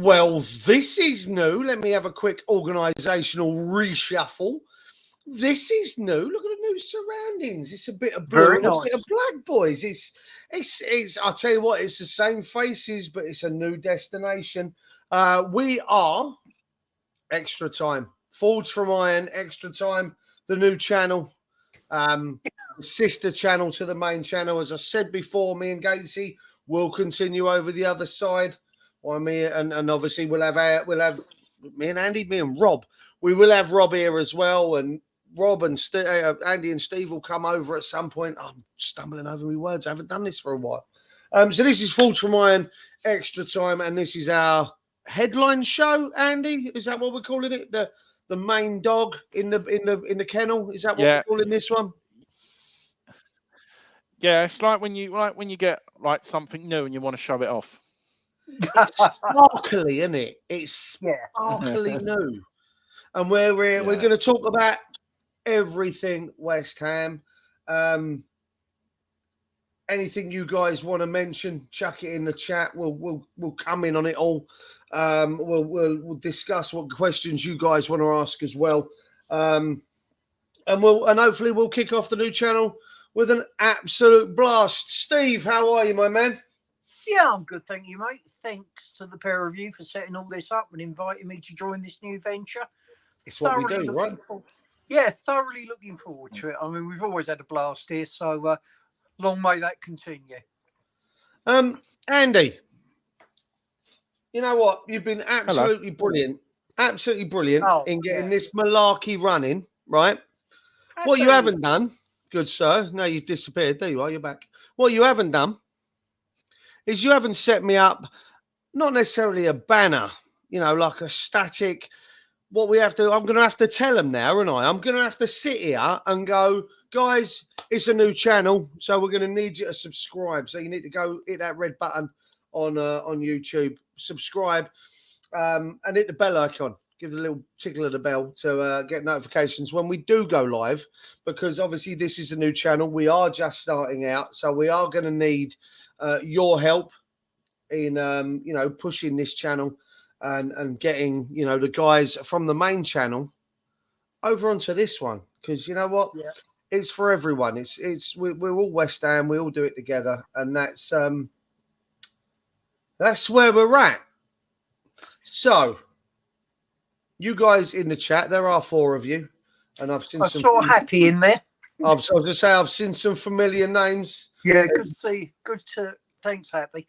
Well, this is new. Let me have a quick organisational reshuffle. This is new. Look at the new surroundings. It's a bit of blue Very and a nice. bit of black, boys. It's. I'll tell you what. It's the same faces, but it's a new destination. We are Extra Time. Forged from Iron. Extra Time. The new channel. Sister channel to the main channel. As I said before, me and Gatesy will continue over the other side. Well, me and obviously we'll have me and Andy, me and Rob. We will have Rob here as well, and Rob and Andy and Steve will come over at some point. I'm stumbling over my words. I haven't done this for a while. So this is Forged from Iron Extra Time, and this is our headline show. Andy, is that what we're calling it? The main dog in the kennel. Is that what we're calling this one? Yeah, it's like when you get like something new and you want to show it off. It's sparkly, isn't it? It's sparkly new. And we're going to talk about everything West Ham. Anything you guys want to mention, chuck it in the chat. We'll come in on it all. We'll discuss what questions you guys want to ask as well. And hopefully we'll kick off the new channel with an absolute blast. Steve, how are you, my man? Yeah, I'm good, thank you, mate. Thanks to the pair of you for setting all this up and inviting me to join this new venture. It's what we do, right? Thoroughly looking forward to it. I mean, we've always had a blast here, so long may that continue. Andy, you know what? You've been absolutely brilliant. Absolutely brilliant in getting this malarkey running, right? What you haven't done, good sir, now you've disappeared. There you are, you're back. What you haven't done is you haven't set me up, not necessarily a banner, like a static. What we have to, I'm going to have to tell them now, aren't I? I'm going to have to sit here and go, guys, it's a new channel, so we're going to need you to subscribe. So you need to go hit that red button on YouTube, subscribe, and hit the bell icon. Give it a little tickle of the bell to get notifications when we do go live, because obviously this is a new channel. We are just starting out, so we are going to need your help in, pushing this channel and getting, the guys from the main channel over onto this one. Because you know what? Yeah. It's for everyone. We're all West Ham. We all do it together. And that's where we're at. So you guys in the chat, there are 4 of you. And I've seen some. I saw Happy in there. I was going to say, I've seen some familiar names. Yeah, good to see. Thanks, Happy.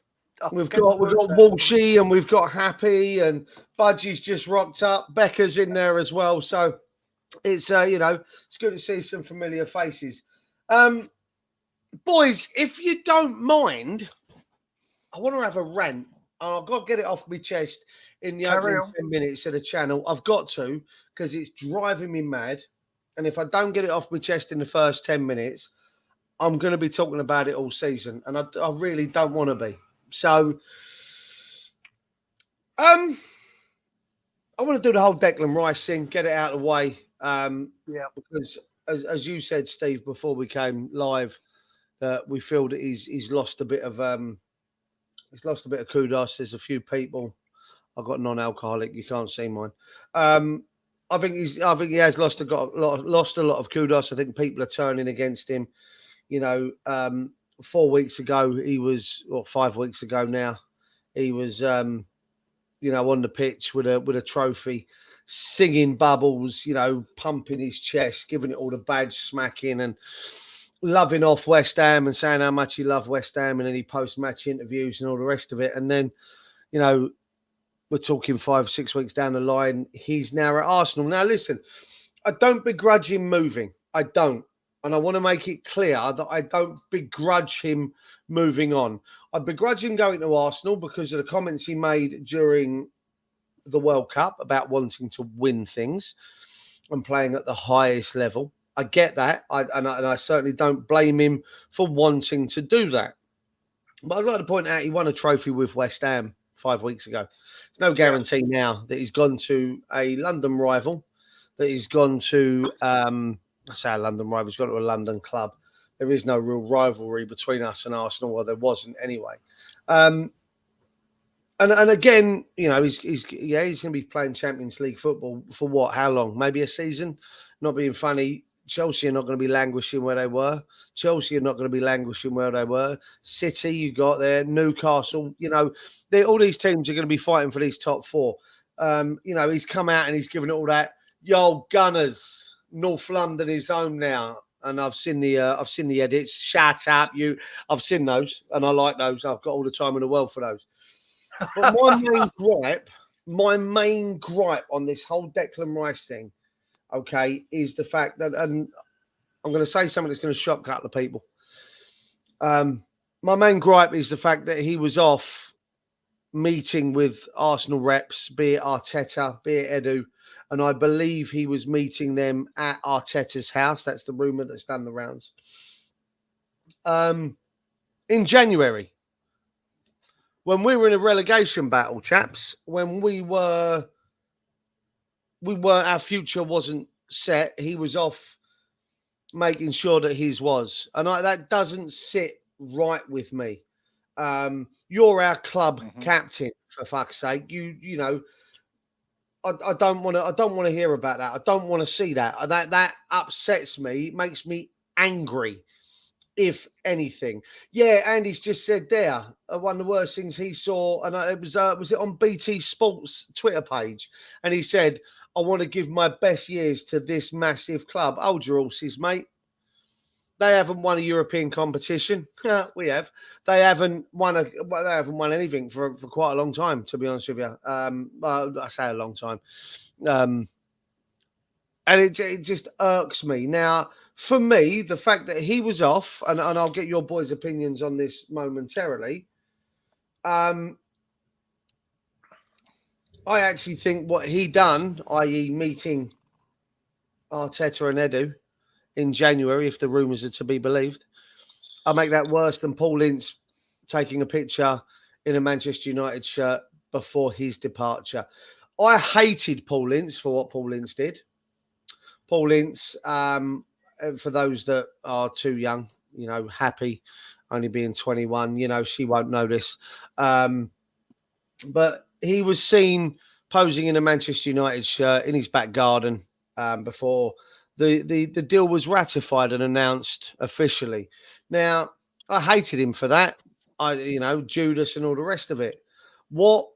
We've got Walshy and we've got Happy and Budgie's just rocked up. Becca's in there as well. So it's, it's good to see some familiar faces. Boys, if you don't mind, I want to have a rant. I've got to get it off my chest in the opening 10 minutes of the channel. I've got to, because it's driving me mad. And if I don't get it off my chest in the first 10 minutes, I'm going to be talking about it all season. And I really don't want to be. So, I want to do the whole Declan Rice thing, get it out of the way. Because as you said, Steve, before we came live, we feel that he's lost a bit of kudos. There's a few people. I've got non-alcoholic. You can't see mine. I think he has lost a lot of kudos. I think people are turning against him. 4 weeks ago, he was, or 5 weeks ago now, he was, on the pitch with a trophy, singing bubbles, pumping his chest, giving it all the badge smacking and loving off West Ham and saying how much he loved West Ham. And then he post-match interviews and all the rest of it. And then, we're talking 5-6 weeks down the line, he's now at Arsenal. Now, listen, I don't begrudge him moving. I don't. And I want to make it clear that I don't begrudge him moving on. I begrudge him going to Arsenal because of the comments he made during the World Cup about wanting to win things and playing at the highest level. I get that. And I certainly don't blame him for wanting to do that. But I'd like to point out he won a trophy with West Ham 5 weeks ago. There's no guarantee now that he's gone to a London rival, that he's gone to... I say a London rival, he's gone to a London club. There is no real rivalry between us and Arsenal, or there wasn't anyway. And again, you know, he's going to be playing Champions League football for what? How long? Maybe a season. Not being funny, Chelsea are not going to be languishing where they were. Chelsea are not going to be languishing where they were. City, you got there. Newcastle, you know, all these teams are going to be fighting for these top four. You know, he's come out and he's given it all that. Yo, Gunners, North London is home now. And I've seen the edits. Shout out you. I've seen those, and I like those. I've got all the time in the world for those. But my main gripe on this whole Declan Rice thing, okay, is the fact that, and I'm going to say something that's going to shock a couple of people. My main gripe is the fact that he was off meeting with Arsenal reps, be it Arteta, be it Edu, and I believe he was meeting them at Arteta's house. That's the rumour that's done the rounds. In January, when we were in a relegation battle, chaps, when our future wasn't set, he was off making sure that his was. And that doesn't sit right with me. You're our club captain, for fuck's sake. You know, I don't want to hear about that. I don't want to see that. That upsets me, makes me angry. If anything, yeah, Andy's just said there one of the worst things he saw, and it was it on BT Sports Twitter page, and he said, "I want to give my best years to this massive club." Hold your horses, mate. They haven't won a European competition. We have. They haven't won anything for quite a long time, to be honest with you. I say a long time, and it just irks me now. For me, the fact that he was off, and I'll get your boys' opinions on this momentarily. I actually think what he done, i.e. meeting Arteta and Edu in January, if the rumours are to be believed, I make that worse than Paul Ince taking a picture in a Manchester United shirt before his departure. I hated Paul Ince for what Paul Ince did. Paul Ince, for those that are too young, you know, Happy only being 21, you know, she won't know this. But he was seen posing in a Manchester United shirt in his back garden before the deal was ratified and announced officially. Now, I hated him for that. Judas and all the rest of it. What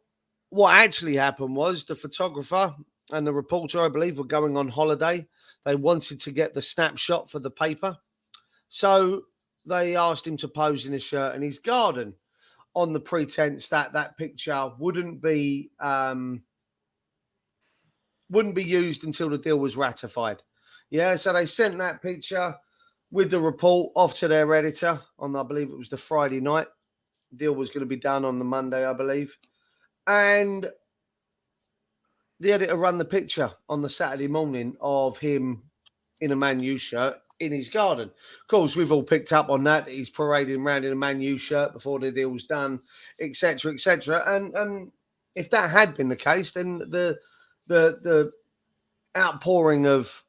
actually happened was the photographer and the reporter, I believe, were going on holiday. They wanted to get the snapshot for the paper. So they asked him to pose in his shirt in his garden on the pretense that that picture wouldn't be used until the deal was ratified. Yeah, so they sent that picture with the report off to their editor on, I believe it was the Friday night. The deal was going to be done on the Monday, I believe. And the editor ran the picture on the Saturday morning of him in a Man U shirt in his garden. Of course, we've all picked up on that. He's parading around in a Man U shirt before the deal was done, etc., etc. And if that had been the case, then the outpouring of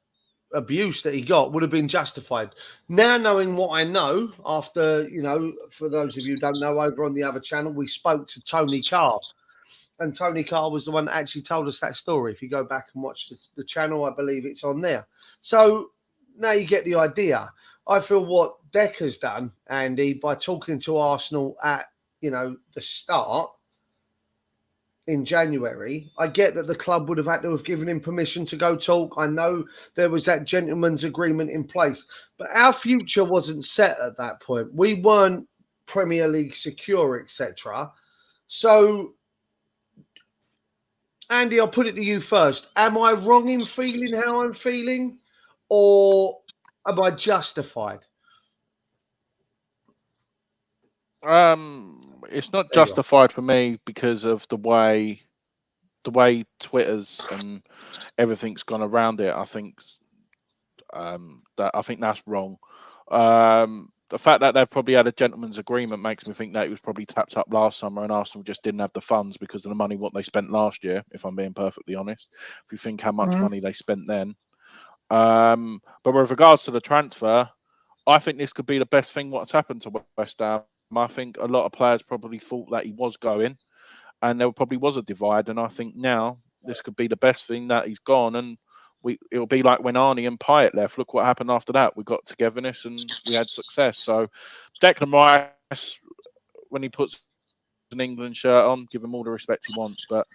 abuse that he got would have been justified. Now, knowing what I know, after, you know, for those of you who don't know, over on the other channel, we spoke to Tony Carr. And Tony Carr was the one that actually told us that story. If you go back and watch the channel, I believe it's on there. So now you get the idea. I feel what Deck has done, Andy, by talking to Arsenal at, you know, the start in January, I get that the club would have had to have given him permission to go talk. I know there was that gentleman's agreement in place, but our future wasn't set at that point. We weren't Premier League secure, etc. So, Andy, I'll put it to you first. Am I wrong in feeling how I'm feeling, or am I justified? It's not justified for me because of the way Twitter's and everything's gone around it. I think that's wrong. The fact that they've probably had a gentleman's agreement makes me think that it was probably tapped up last summer and Arsenal just didn't have the funds because of the money what they spent last year, if I'm being perfectly honest. If you think how much money they spent then. But with regards to the transfer, I think this could be the best thing what's happened to West Ham. I think a lot of players probably thought that he was going. and there probably was a divide. And I think now this could be the best thing that he's gone, and it'll be like when Arnie and Pyatt left. Look what happened after that. We got togetherness and we had success. So Declan Rice, when he puts an England shirt on, give him all the respect he wants. But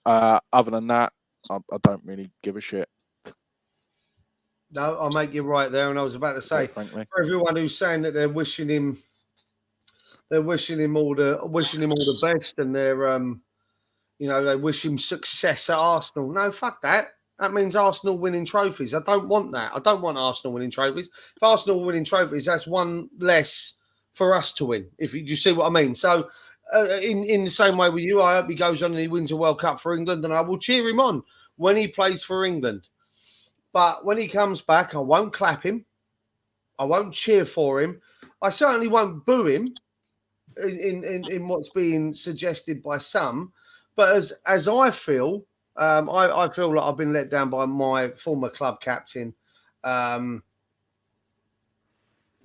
other than that, I don't really give a shit. No, I'll make you right there. And I was about to say, frankly, for everyone who's saying that they're wishing him all the best, and they're they wish him success at Arsenal. No, fuck that. That means Arsenal winning trophies. I don't want that. I don't want Arsenal winning trophies. If Arsenal winning trophies, that's one less for us to win. If you see what I mean. So, in the same way with you, I hope he goes on and he wins a World Cup for England, and I will cheer him on when he plays for England. But when he comes back, I won't clap him. I won't cheer for him. I certainly won't boo him in what's being suggested by some. But as I feel, I feel like I've been let down by my former club captain. But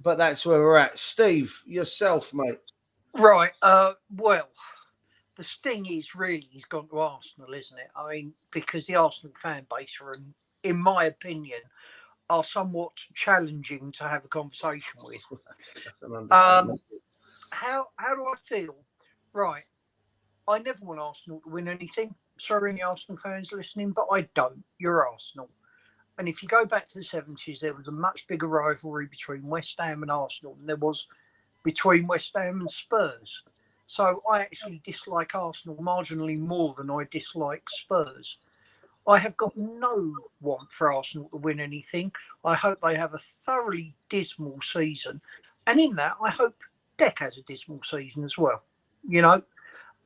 that's where we're at. Steve, yourself, mate. Right. Well, the sting is really he's gone to Arsenal, isn't it? I mean, because the Arsenal fan base are, in my opinion, are somewhat challenging to have a conversation with. How do I feel? Right. I never want Arsenal to win anything. Sorry, any Arsenal fans listening, but I don't. You're Arsenal. And if you go back to the 70s, there was a much bigger rivalry between West Ham and Arsenal than there was between West Ham and Spurs. So I actually dislike Arsenal marginally more than I dislike Spurs. I have got no want for Arsenal to win anything. I hope they have a thoroughly dismal season. And in that, I hope Deck has a dismal season as well. You know,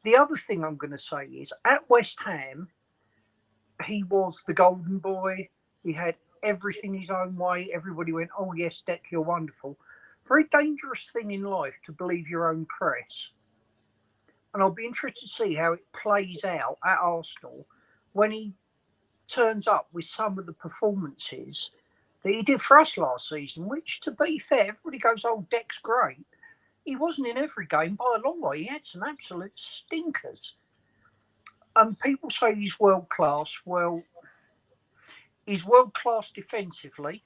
the other thing I'm going to say is at West Ham, he was the golden boy. He had everything his own way. Everybody went, oh, yes, Deck, you're wonderful. Very dangerous thing in life to believe your own press. And I'll be interested to see how it plays out at Arsenal when he turns up with some of the performances that he did for us last season, which, to be fair, everybody goes, oh, Deck's great. He wasn't in every game by a long way. He had some absolute stinkers. People say he's world-class. Well, he's world-class defensively.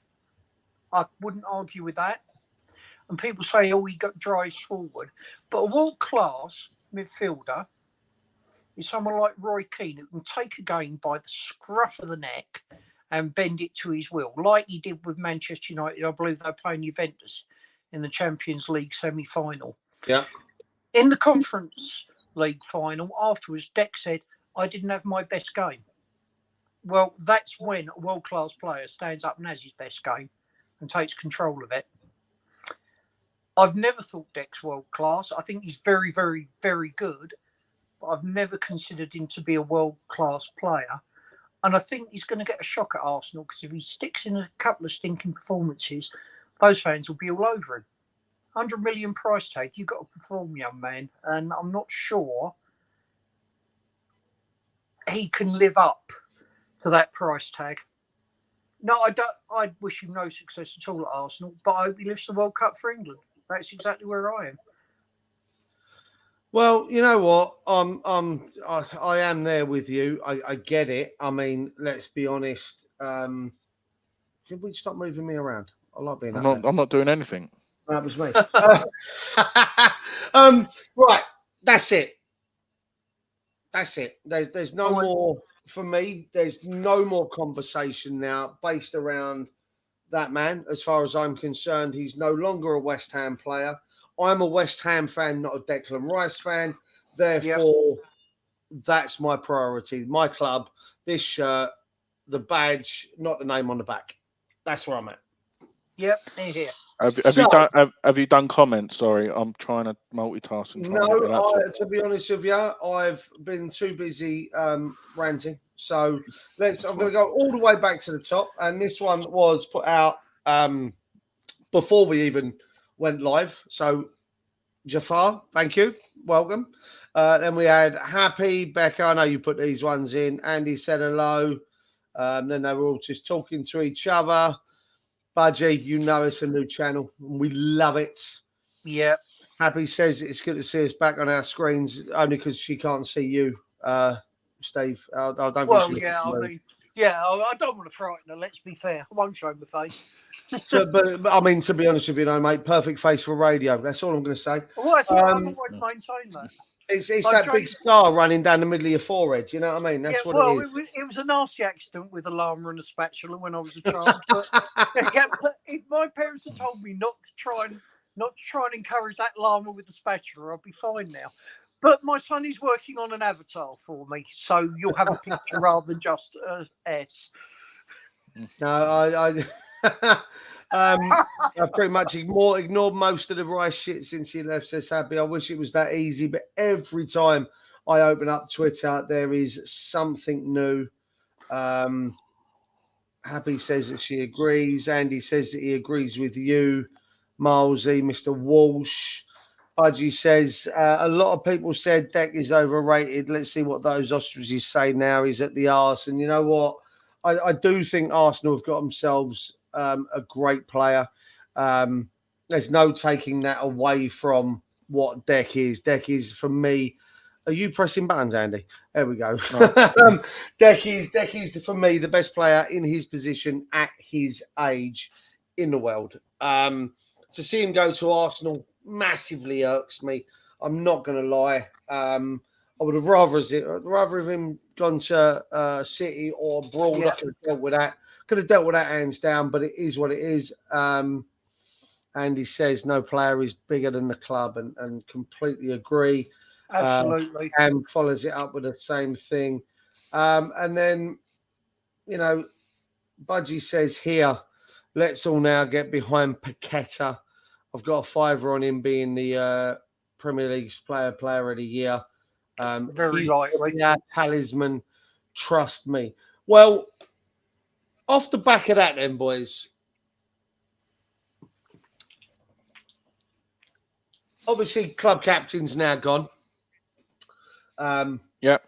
I wouldn't argue with that. And people say, oh, he drives forward. But a world-class midfielder is someone like Roy Keane who can take a game by the scruff of the neck and bend it to his will, like he did with Manchester United. I believe they're playing Juventus in the Champions League semi-final. Yeah. In the Conference League final, afterwards, Deck said, I didn't have my best game. Well, that's when a world-class player stands up and has his best game and takes control of it. I've never thought Deck's world-class. I think he's very, very, very good. But I've never considered him to be a world-class player. And I think he's going to get a shock at Arsenal because if he sticks in a couple of stinking performances, those fans will be all over him. 100 million price tag, you've got to perform, young man. And I'm not sure he can live up to that price tag. No, I don't. I wish him no success at all at Arsenal, but I hope he lifts the World Cup for England. That's exactly where I am. Well, you know what? I am there with you. I get it. I mean, let's be honest. Can we stop moving me around? I like being up there. I'm not doing anything. That was me. Right. That's it. That's it. There's no more for me. There's no more conversation now based around that man. As far as I'm concerned, he's no longer a West Ham player. I'm a West Ham fan, not a Declan Rice fan. Therefore, That's my priority. My club, this shirt, the badge, not the name on the back. That's where I'm at. Yep, here. Have you done comments? Sorry, I'm trying to multitask. To be honest with you, I've been too busy ranting. So I'm going to go all the way back to the top. And this one was put out before we even went live. So Jafar, thank you. Welcome. Then we had Happy, Becca. I know you put these ones in. Andy said hello. Then they were all just talking to each other. Budgie, you know it's a new channel. We love it. Yeah. Happy says it's good to see us back on our screens, only because she can't see you, Steve. I don't Well, think she yeah, I mean, I don't want to frighten her. Let's be fair. I won't show my face. so, but I mean, to be honest with you, mate, perfect face for radio. That's all I'm going to say. Well, I've always maintained that. It's Like that big scar running down the middle of your forehead. You know what I mean? That's what it is. It was a nasty accident with a llama and a spatula when I was a child. But if my parents had told me not to try and encourage that llama with the spatula, I'd be fine now. But my son is working on an avatar for me, so you'll have a picture rather than just S. No, I pretty much ignored most of the rice shit since he left. Says Happy. I wish it was that easy, but every time I open up Twitter, there is something new. Happy says that she agrees. Andy says that he agrees with you. Milesy, Mr. Walsh. Budgie says a lot of people said Deck is overrated. Let's see what those ostriches say now. He's at the arse. And you know what? I do think Arsenal have got themselves a great player. There's no taking that away from what Deck is. Deck is, for me, are you pressing buttons, Andy? There we go. No. Deck is, for me, the best player in his position at his age in the world. To see him go to Arsenal massively irks me. I'm not going to lie. I would have rather have him gone to City or abroad. Yeah. I could have dealt with that. Could have dealt with that hands down, but it is what it is. Andy says no player is bigger than the club, and completely agree. Absolutely. And follows it up with the same thing. And then, Budgie says here, let's all now get behind Paqueta. I've got a fiver on him being the Premier League's player of the year. Very likely. Our talisman, trust me. Well, off the back of that then, boys. Obviously, club captain's now gone. Yeah.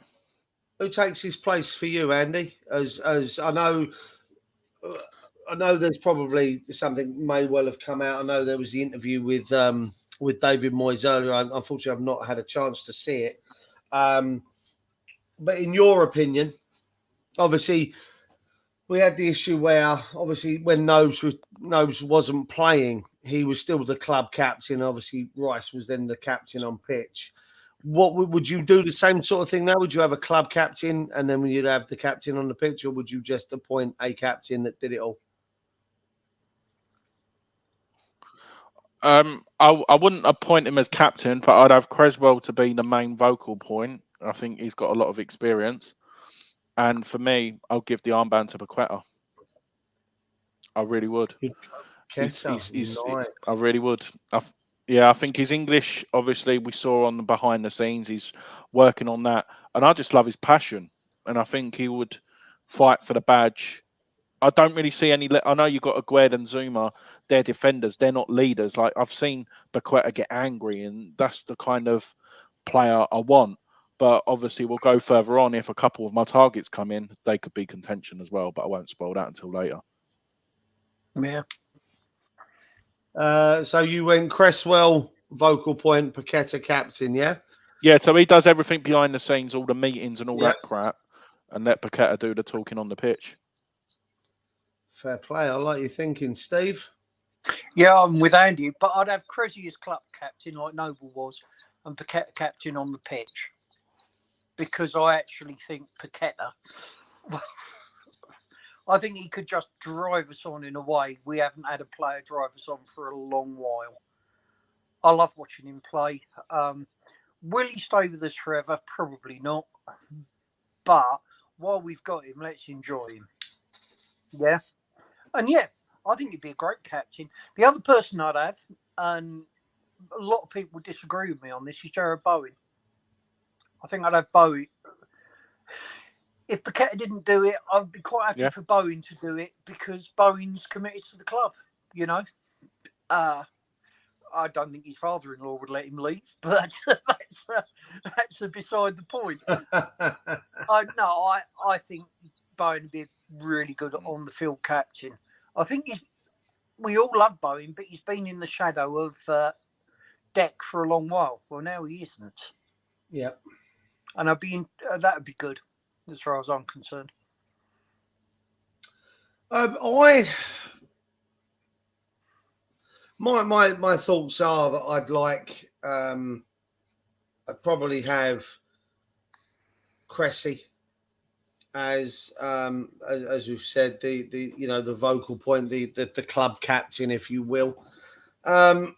Who takes his place for you, Andy? As I know there's probably something may well have come out. I know there was the interview with David Moyes earlier. Unfortunately, I've not had a chance to see it. But in your opinion, obviously, we had the issue where, obviously, when Nobes wasn't playing, he was still the club captain. Obviously, Rice was then the captain on pitch. What would you do the same sort of thing now? Would you have a club captain and then you'd have the captain on the pitch, or would you just appoint a captain that did it all? I wouldn't appoint him as captain, but I'd have Creswell to be the main vocal point. I think he's got a lot of experience. And for me, I'll give the armband to Paqueta. I really would. Nice. I really would. I think his English, obviously, we saw on the behind the scenes, he's working on that. And I just love his passion. And I think he would fight for the badge. I don't really see any. I know you've got Aguerd and Zuma. They're defenders. They're not leaders. Like, I've seen Paqueta get angry, and that's the kind of player I want. But obviously, we'll go further on. If a couple of my targets come in, they could be contention as well. But I won't spoil that until later. Yeah. So you went Cresswell, vocal point, Paqueta, captain, yeah? Yeah, so he does everything behind the scenes, all the meetings and all that crap, and let Paqueta do the talking on the pitch. Fair play. I like your thinking, Steve. Yeah, I'm with Andy, but I'd have Cressy as club captain like Noble was, and Paqueta captain on the pitch. Because I actually think Paqueta, I think he could just drive us on in a way we haven't had a player drive us on for a long while. I love watching him play. Will he stay with us forever? Probably not. But while we've got him, let's enjoy him. Yeah. And yeah, I think he'd be a great captain. The other person I'd have, and a lot of people disagree with me on this, is Jared Bowen. I think I'd have Bowen. If Paqueta didn't do it, I'd be quite happy for Bowen to do it because Bowen's committed to the club, you know. I don't think his father-in-law would let him leave, but that's beside the point. I think Bowen would be a really good on-the-field captain. I think we all love Bowen, but he's been in the shadow of deck for a long while. Well, now he isn't, Yeah. and that would be good as far as I'm concerned. My thoughts are that I'd like I'd probably have Cressy as we've said, the you know, the vocal point, the club captain, if you will. And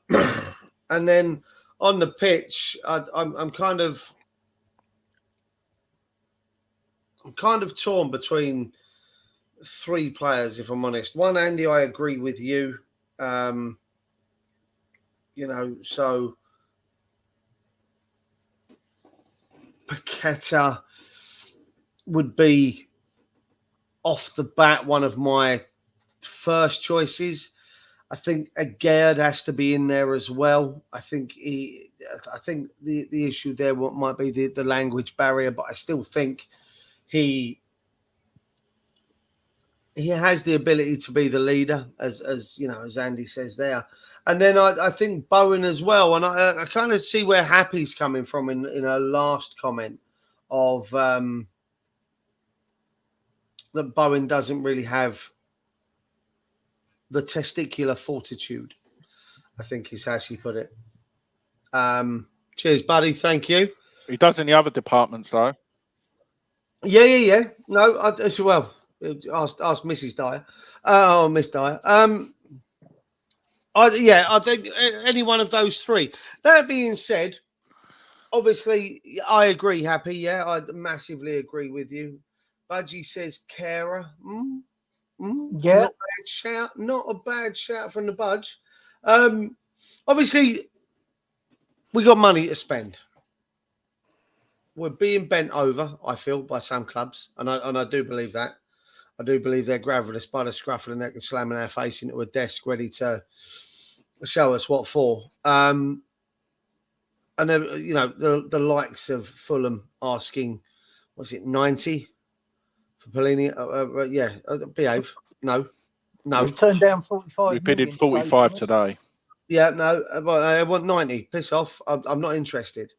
then on the pitch, I'm kind of torn between three players, if I'm honest. One, Andy, I agree with you. You know, so Paqueta would be off the bat one of my first choices. I think Agard has to be in there as well. I think the issue there might be the language barrier, but I still think he has the ability to be the leader, as you know, as Andy says there. And then I think Bowen as well. And I kind of see where Happy's coming from in her last comment of that Bowen doesn't really have the testicular fortitude, I think is how she put it. Cheers, buddy. Thank you. He does in the other departments, though. Yeah. No, as well. Ask Mrs. Dyer. Oh, Miss Dyer. I think any one of those three. That being said, obviously, I agree, Happy. Yeah, I massively agree with you. Budgie says carer. Yeah. Not a bad shout from the Budge. Obviously, we got money to spend. We're being bent over, I feel, by some clubs, and I do believe that. I do believe they're grabbing us by the scruff of the neck and slamming our face into a desk, ready to show us what for. And then, you know, the likes of Fulham asking, was it 90 for Pellegrini? Behave. No. We've turned down 45. We bidded 45 today. Yeah, no. I want 90. Piss off. I'm not interested.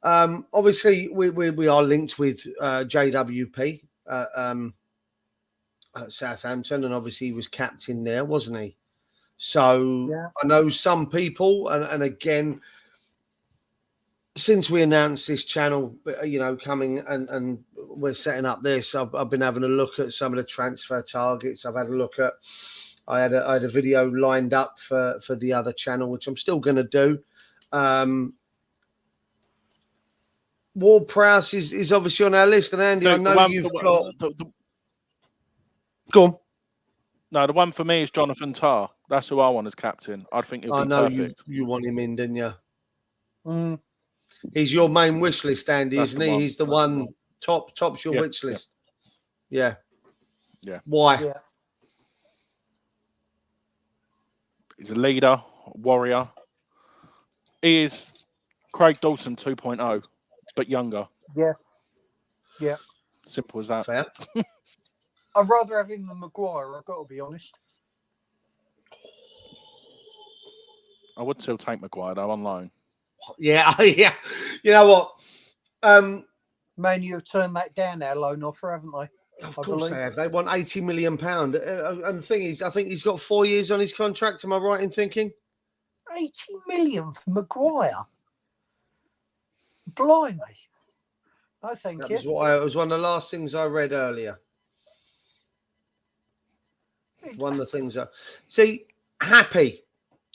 Obviously, we are linked with JWP at Southampton, and obviously he was captain there, wasn't he? So yeah. I know some people, and again, since we announced this channel, you know, coming and we're setting up this, I've been having a look at some of the transfer targets. I've had a look at, I had a video lined up for the other channel, which I'm still going to do. Ward-Prowse is obviously on our list, and Andy, I know you've got. Go on. No, the one for me is Jonathan Tah. That's who I want as captain. I think he'll be perfect. You want him in, didn't you? He's your main wish list, Andy, isn't he? He's the one tops your wish list. Yeah. Why? Yeah. He's a leader, a warrior. He is Craig Dawson 2.0, but younger. Yeah. Simple as that. Fair. I'd rather have him than Maguire, I've got to be honest. I would still take Maguire, though, on loan. Yeah. You know what? Man, you have turned that down, our loan offer, haven't they? Of course they have. They want £80 million. And the thing is, I think he's got 4 years on his contract. Am I right in thinking? 80 million for Maguire? Blimey. I think it was one of the last things I read earlier. One of the things see, Happy,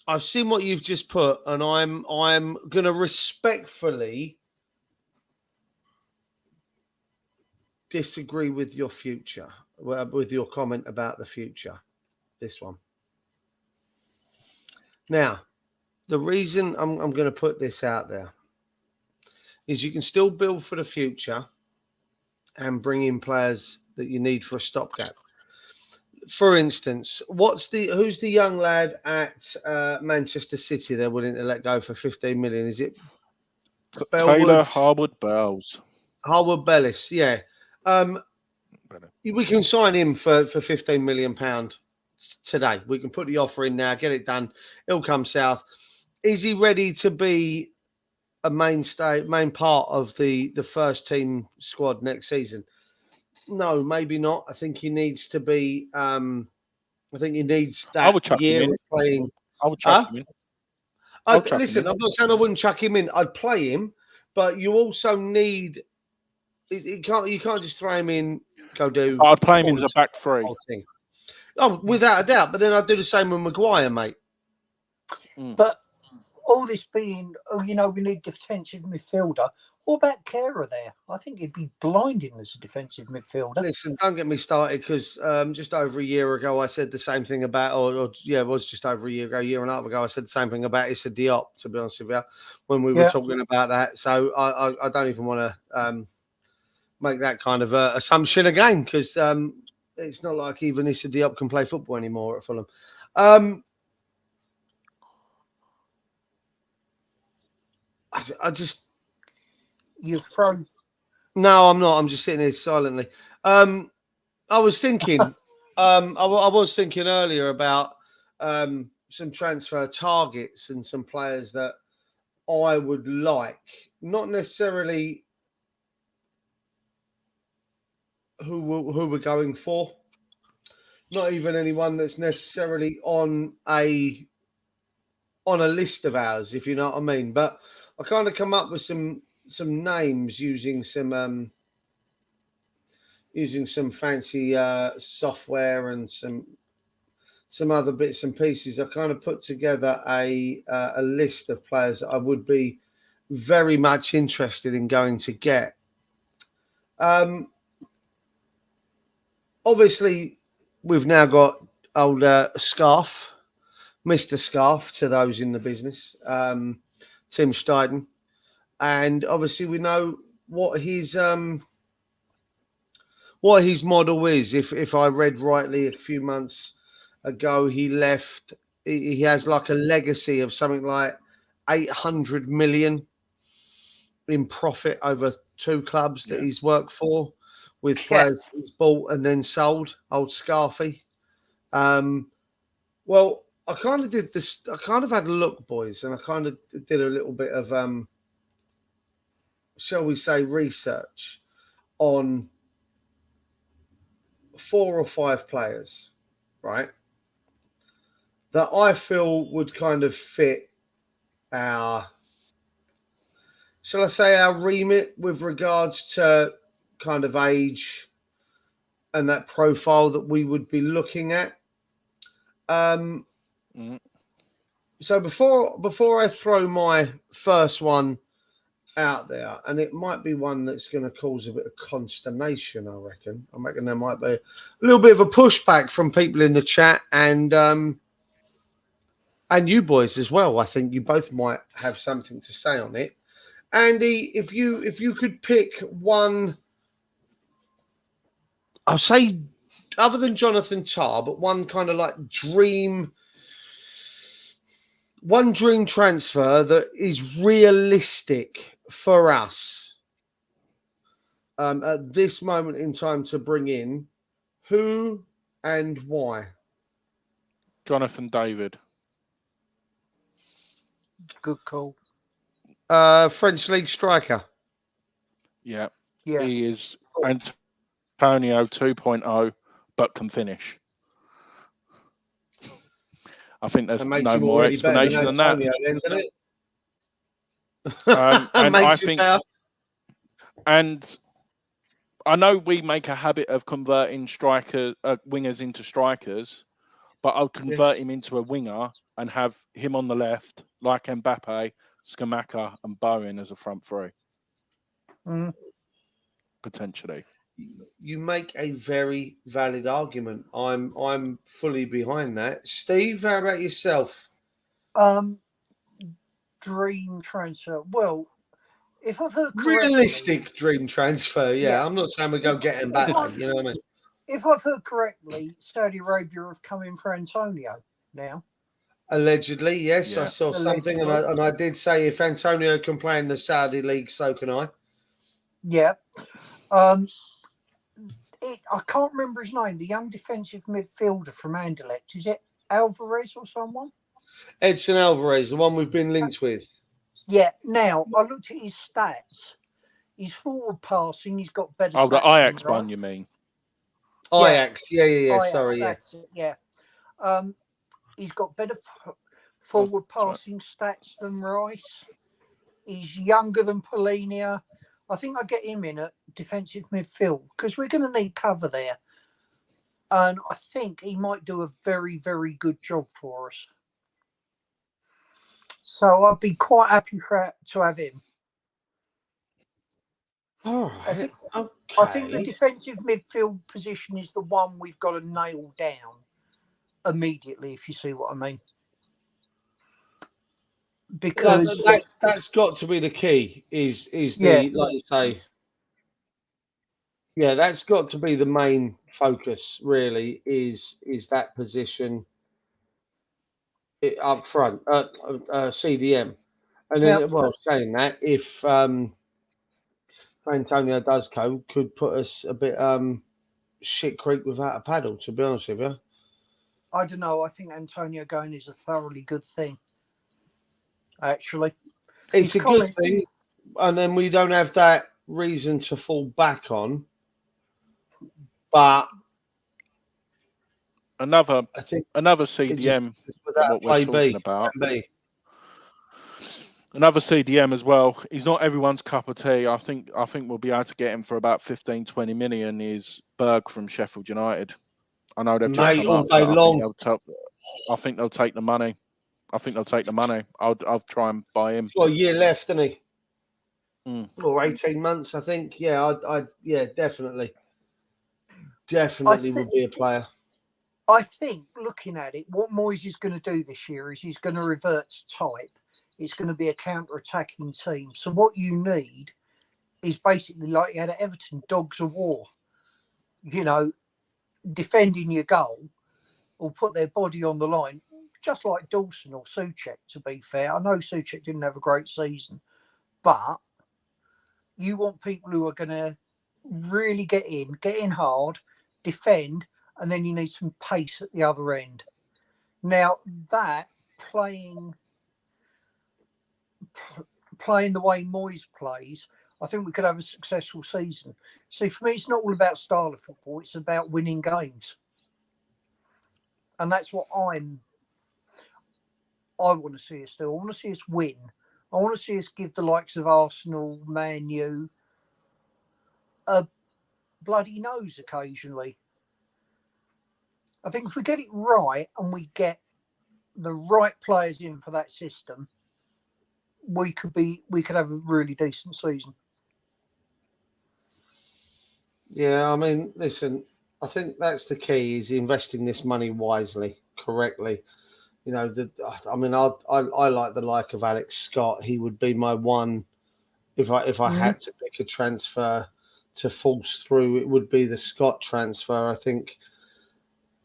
I've seen what you've just put, and I'm going to respectfully disagree with your future, with your comment about the future. This one. Now, the reason I'm going to put this out there is you can still build for the future and bring in players that you need for a stopgap. For instance, who's the young lad at Manchester City they're willing to let go for 15 million? Is it Taylor Harwood-Bellis? Harwood-Bellis, yeah. We can sign him for £15 million today. We can put the offer in now, get it done. He'll come south. is he ready to be a main part of the first team squad next season? No, maybe not. I think he needs to be. I think he needs I that would chuck him year in. of playing. I would chuck him in. I'll chuck him Listen, in. I'm not saying I wouldn't chuck him in. I'd play him, but you also need. You can't just throw him in. Go do. I'd play him in as a back three. Whole thing. Oh, without a doubt. But then I'd do the same with Maguire, mate. But all this being, we need defensive midfielder. What about Kehrer there? I think he'd be blinding as a defensive midfielder. Listen, don't get me started because just over a year ago I said the same thing about, it was just over a year and a half ago, I said the same thing about Issa Diop, to be honest with you, when we were talking about that. So I don't even want to make that kind of assumption again because it's not like even Issa Diop can play football anymore at Fulham. I just... You've thrown... No, I'm not. I'm just sitting here silently. I was thinking, I was thinking earlier about some transfer targets and some players that I would like, not necessarily who we're going for, not even anyone that's necessarily on a list of ours, if you know what I mean. But I kind of come up with some names using some fancy software and some other bits and pieces. I kind of put together a list of players that I would be very much interested in going to get. Obviously, we've now got old Scarf, Mr. Scarf to those in the business, Tim Steiden. And obviously, we know what his model is. If I read rightly, a few months ago, he left. He has like a legacy of something like 800 million in profit over 2 clubs that he's worked for, with players that he's bought and then sold. Old Scarfy. Well, I kind of did this. I kind of had a look, boys, and I kind of did a little bit of shall we say, research on 4 or 5 players, right, that I feel would kind of fit our, shall I say, our remit with regards to kind of age and that profile that we would be looking at. So before I throw my first one out there, and it might be one that's going to cause a bit of consternation, I reckon there might be a little bit of a pushback from people in the chat and you boys as well. I think you both might have something to say on it. Andy, if you could pick one, I'll say, other than Jonathan Tah, but one kind of like dream transfer that is realistic for us at this moment in time to bring in, who and why? Jonathan David. Good call. French league striker. Yeah. He is Antonio 2.0, but can finish. I think there's no more explanation than that. And I think, and I know we make a habit of converting wingers into strikers, but I'll convert him into a winger and have him on the left, like Mbappe, Scamacca, and Bowen as a front three. Potentially. You make a very valid argument. I'm fully behind that. Steve, how about yourself? Dream transfer. Well, if I've heard correctly, realistic dream transfer. Yeah, I'm not saying we go get Mbappe. You know what I mean? If I've heard correctly, Saudi Arabia have come in for Antonio now. Allegedly, yes. I saw something, and I did say if Antonio can play in the Saudi league, so can I. Yeah. I can't remember his name. The young defensive midfielder from Anderlecht. Is it Alvarez or someone? Edson Alvarez, the one we've been linked with. Yeah. Now I looked at his stats. His forward passing, he's got better. Oh, the stats than Ajax Rice. one, you mean? Ajax, yeah. Ajax, Sorry, yeah. that's it. Yeah. He's got better forward passing stats than Rice. He's younger than Polinia. I think I get him in at defensive midfield because we're going to need cover there. And I think he might do a very, very good job for us. So I'd be quite happy to have him. All right. I think the defensive midfield position is the one we've got to nail down immediately, if you see what I mean. Because that's got to be the key. Is like you say. Yeah, that's got to be the main focus. Really, is that position up front, CDM, and then saying that, if Antonio does go, could put us a bit shit creek without a paddle. To be honest with you, I don't know. I think Antonio going is a thoroughly good thing. Actually, it's a good thing, and then we don't have that reason to fall back on. But another CDM, what we're talking about. Another CDM as well. He's not everyone's cup of tea. I think we'll be able to get him for about 15, 20 million. Is Berg from Sheffield United? I know they've just come up. I think they'll take the money. I'll try and buy him. He's got a year left, hasn't he? Mm. Or 18 months, I think. Yeah, definitely. Definitely would be a player. I think, looking at it, what Moyes is going to do this year is he's going to revert to type. It's going to be a counter-attacking team. So what you need is basically like you had at Everton, dogs of war. You know, defending your goal or put their body on the line, just like Dawson or Souček, to be fair. I know Souček didn't have a great season, but you want people who are going to really get in hard, defend, and then you need some pace at the other end. Now, that playing the way Moyes plays, I think we could have a successful season. See, for me, it's not all about style of football. It's about winning games. And that's what I want to see us do. I want to see us win. I want to see us give the likes of Arsenal, Man U, a bloody nose occasionally. I think if we get it right and we get the right players in for that system, we could have a really decent season. Yeah, I mean, listen, I think that's the key, is investing this money wisely, correctly. You know, I like the like of Alex Scott. He would be my one if I had to pick a transfer to force through. It would be the Scott transfer. I think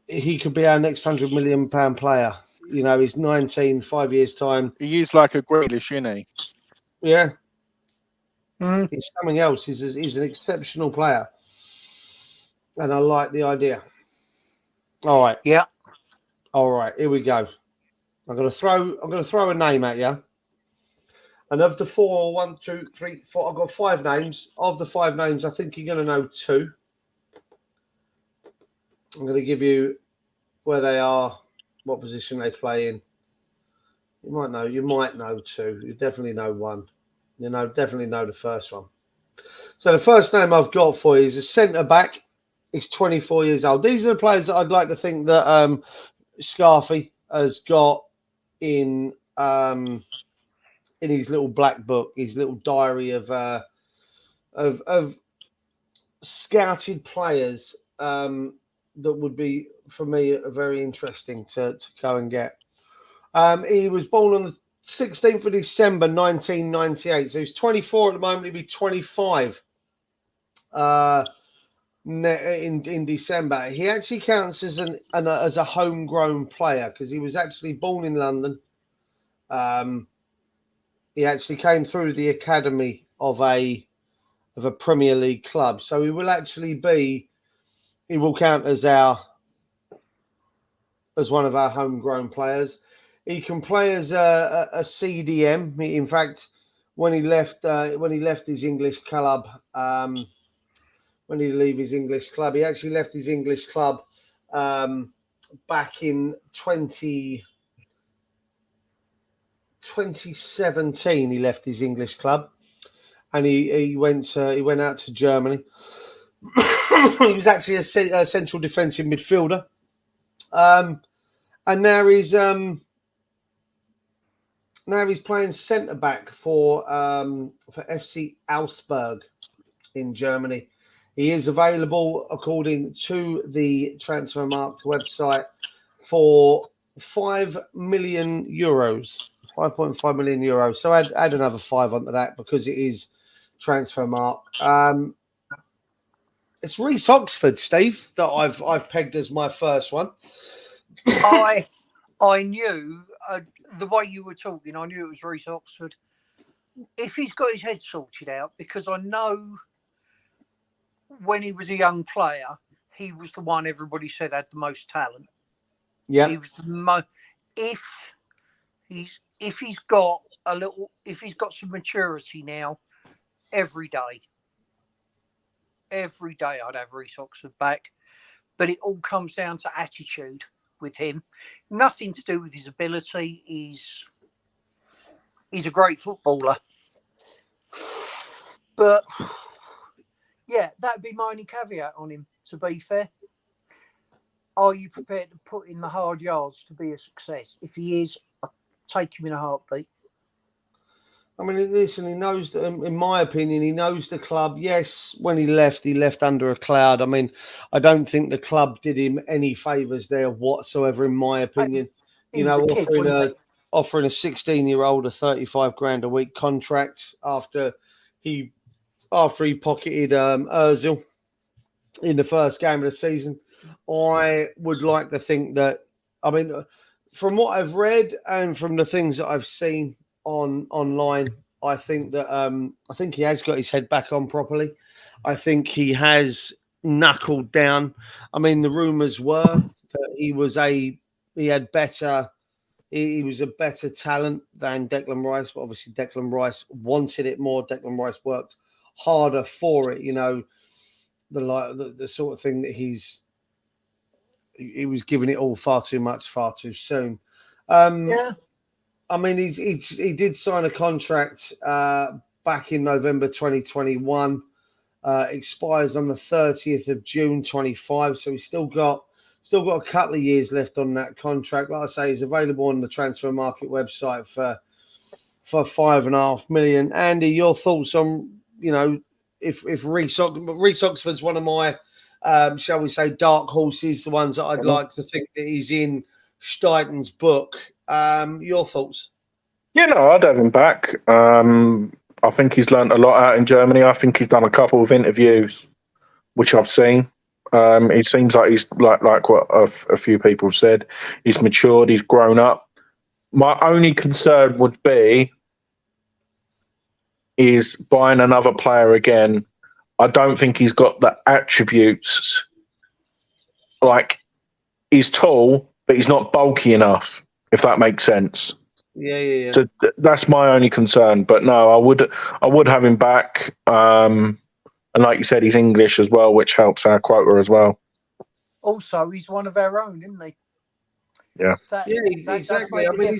he could be our next £100 million player. You know, he's 19, 5 years' time. He is like a Grealish, isn't he? Yeah. He's something else. He's an exceptional player. And I like the idea. All right. Yeah. All right, here we go. I'm gonna throw a name at you. And of the 4, 1, 2, 3, 4, I've got 5 names. Of the 5 names, I think you're gonna know 2. I'm gonna give you where they are, what position they play in. You might know 2. You definitely know 1. You know, definitely know the first one. So the first name I've got for you is a centre back. He's 24 years old. These are the players that I'd like to think that Scarfy has got in his little black book, his little diary of scouted players that would be, for me, very interesting to go and get. He was born on the 16th of December 1998, so he's 24 at the moment. He'll be 25 in December. He actually counts as a homegrown player because he was actually born in London. He actually came through the academy of a Premier League club, so he will count as one of our homegrown players. He can play as a CDM. In fact, when he left his English club, when he leave his English club, he actually left his English club back in 2017. He left his English club, and he went out to Germany. He was actually a central defensive midfielder, and now he's playing centre back for FC Augsburg in Germany. He is available, according to the Transfermarkt website, for €5 million, 5.5 million euros. So add another 5 onto that because it is Transfermarkt. It's Reece Oxford, Steve, that I've pegged as my first one. I knew the way you were talking. I knew it was Reece Oxford. If he's got his head sorted out, because I know when he was a young player, he was the one everybody said had the most talent. Yeah, he was the most. If he's got some maturity now, every day I'd have Reece Oxford back. But it all comes down to attitude with him. Nothing to do with his ability. He's a great footballer. But yeah, that'd be my only caveat on him, to be fair. Are you prepared to put in the hard yards to be a success? If he is, I'll take him in a heartbeat. I mean, listen, he knows, in my opinion, he knows the club. Yes, when he left under a cloud. I mean, I don't think the club did him any favours there whatsoever, in my opinion. He was a kid, offering a 16-year-old a 35 grand a week contract after he pocketed Ozil in the first game of the season. I would like to think that, I mean, from what I've read and from the things that I've seen online, I think he has got his head back on properly. I think he has knuckled down. I mean, the rumours were that he was a better talent than Declan Rice, but obviously Declan Rice wanted it more. Declan Rice worked harder for it. You know, the sort of thing that he was giving it all far too much, far too soon. yeah. I mean, he did sign a contract back in November 2021. Expires on the 30th of June 25. So he's still got a couple of years left on that contract. Like I say, he's available on the Transfermarkt website for $5.5 million. Andy, your thoughts on, you know, if Reece Oxford's one of my shall we say dark horses, the ones that I'd like to think that he's in Steiten's book. Your thoughts? Yeah, no, I'd have him back. I think he's learnt a lot out in Germany. I think he's done a couple of interviews, which I've seen. It seems like he's like what a few people have said. He's matured. He's grown up. My only concern would be is buying another player again. I don't think he's got the attributes. Like, he's tall, but he's not bulky enough, if that makes sense. Yeah. So that's my only concern. But no, I would have him back. And like you said, he's English as well, which helps our quota as well. Also, he's one of our own, isn't he? Yeah. Exactly. I mean,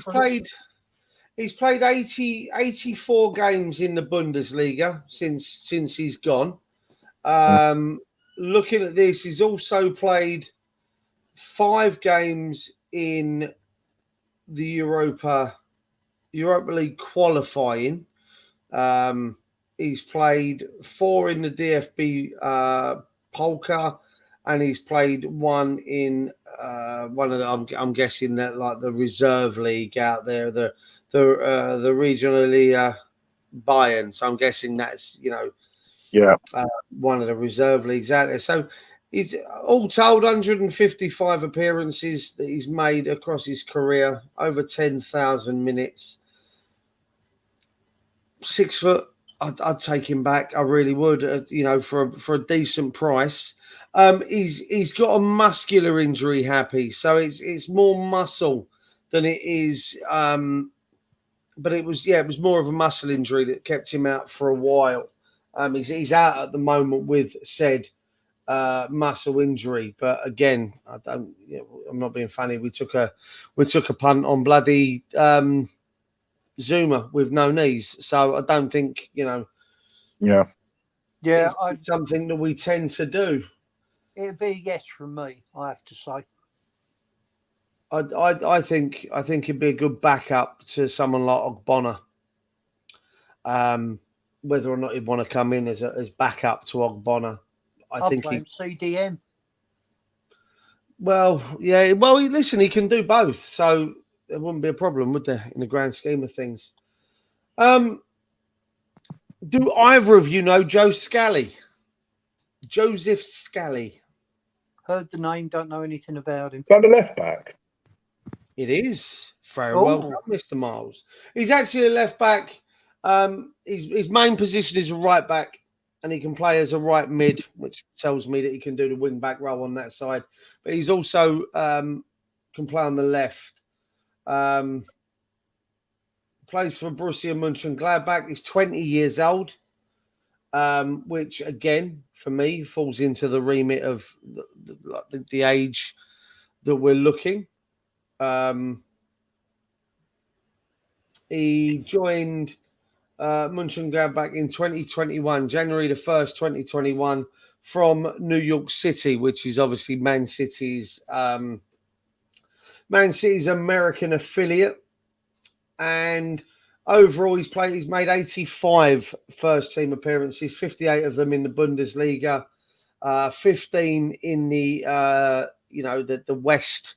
he's played 84 games in the Bundesliga since he's gone. Looking at this, he's also played 5 games in the Europa League qualifying. He's played 4 in the DFB Polka, and he's played 1 in one of the, I'm guessing that like the reserve league out there, the regionally Bayern. So I'm guessing that's, you know, one of the reserve leagues out there. So he's all told 155 appearances that he's made across his career, over 10,000 minutes. 6 foot. I'd take him back. I really would. You know, for a decent price. He's got a muscular injury, Happy. So it's more muscle than it is. But it was more of a muscle injury that kept him out for a while. He's out at the moment with said muscle injury. But again, I'm not being funny. We took a punt on bloody Zuma with no knees. So I don't think Yeah, it's something that we tend to do. It'd be a yes from me, I have to say. I think it'd be a good backup to someone like Ogbonna. Whether or not he'd want to come in as backup to Ogbonna, I think blame CDM. Well, yeah. Well, listen, he can do both, so there wouldn't be a problem, would there, in the grand scheme of things? Do either of you know Joe Scally? Joseph Scally. Heard the name, don't know anything about him. Is that the left back? It is. Very well done, Mr. Miles. He's actually a left back. His main position is a right back, and he can play as a right mid, which tells me that he can do the wing back role on that side. But he's also can play on the left. Plays for Borussia Mönchengladbach. He's 20 years old, which again for me falls into the remit of the age that we're looking. He joined Mönchengladbach in 2021, January the 1st, 2021, from New York City, which is obviously Man City's American affiliate. And overall, he's made 85 first-team appearances, 58 of them in the Bundesliga, 15 in the the West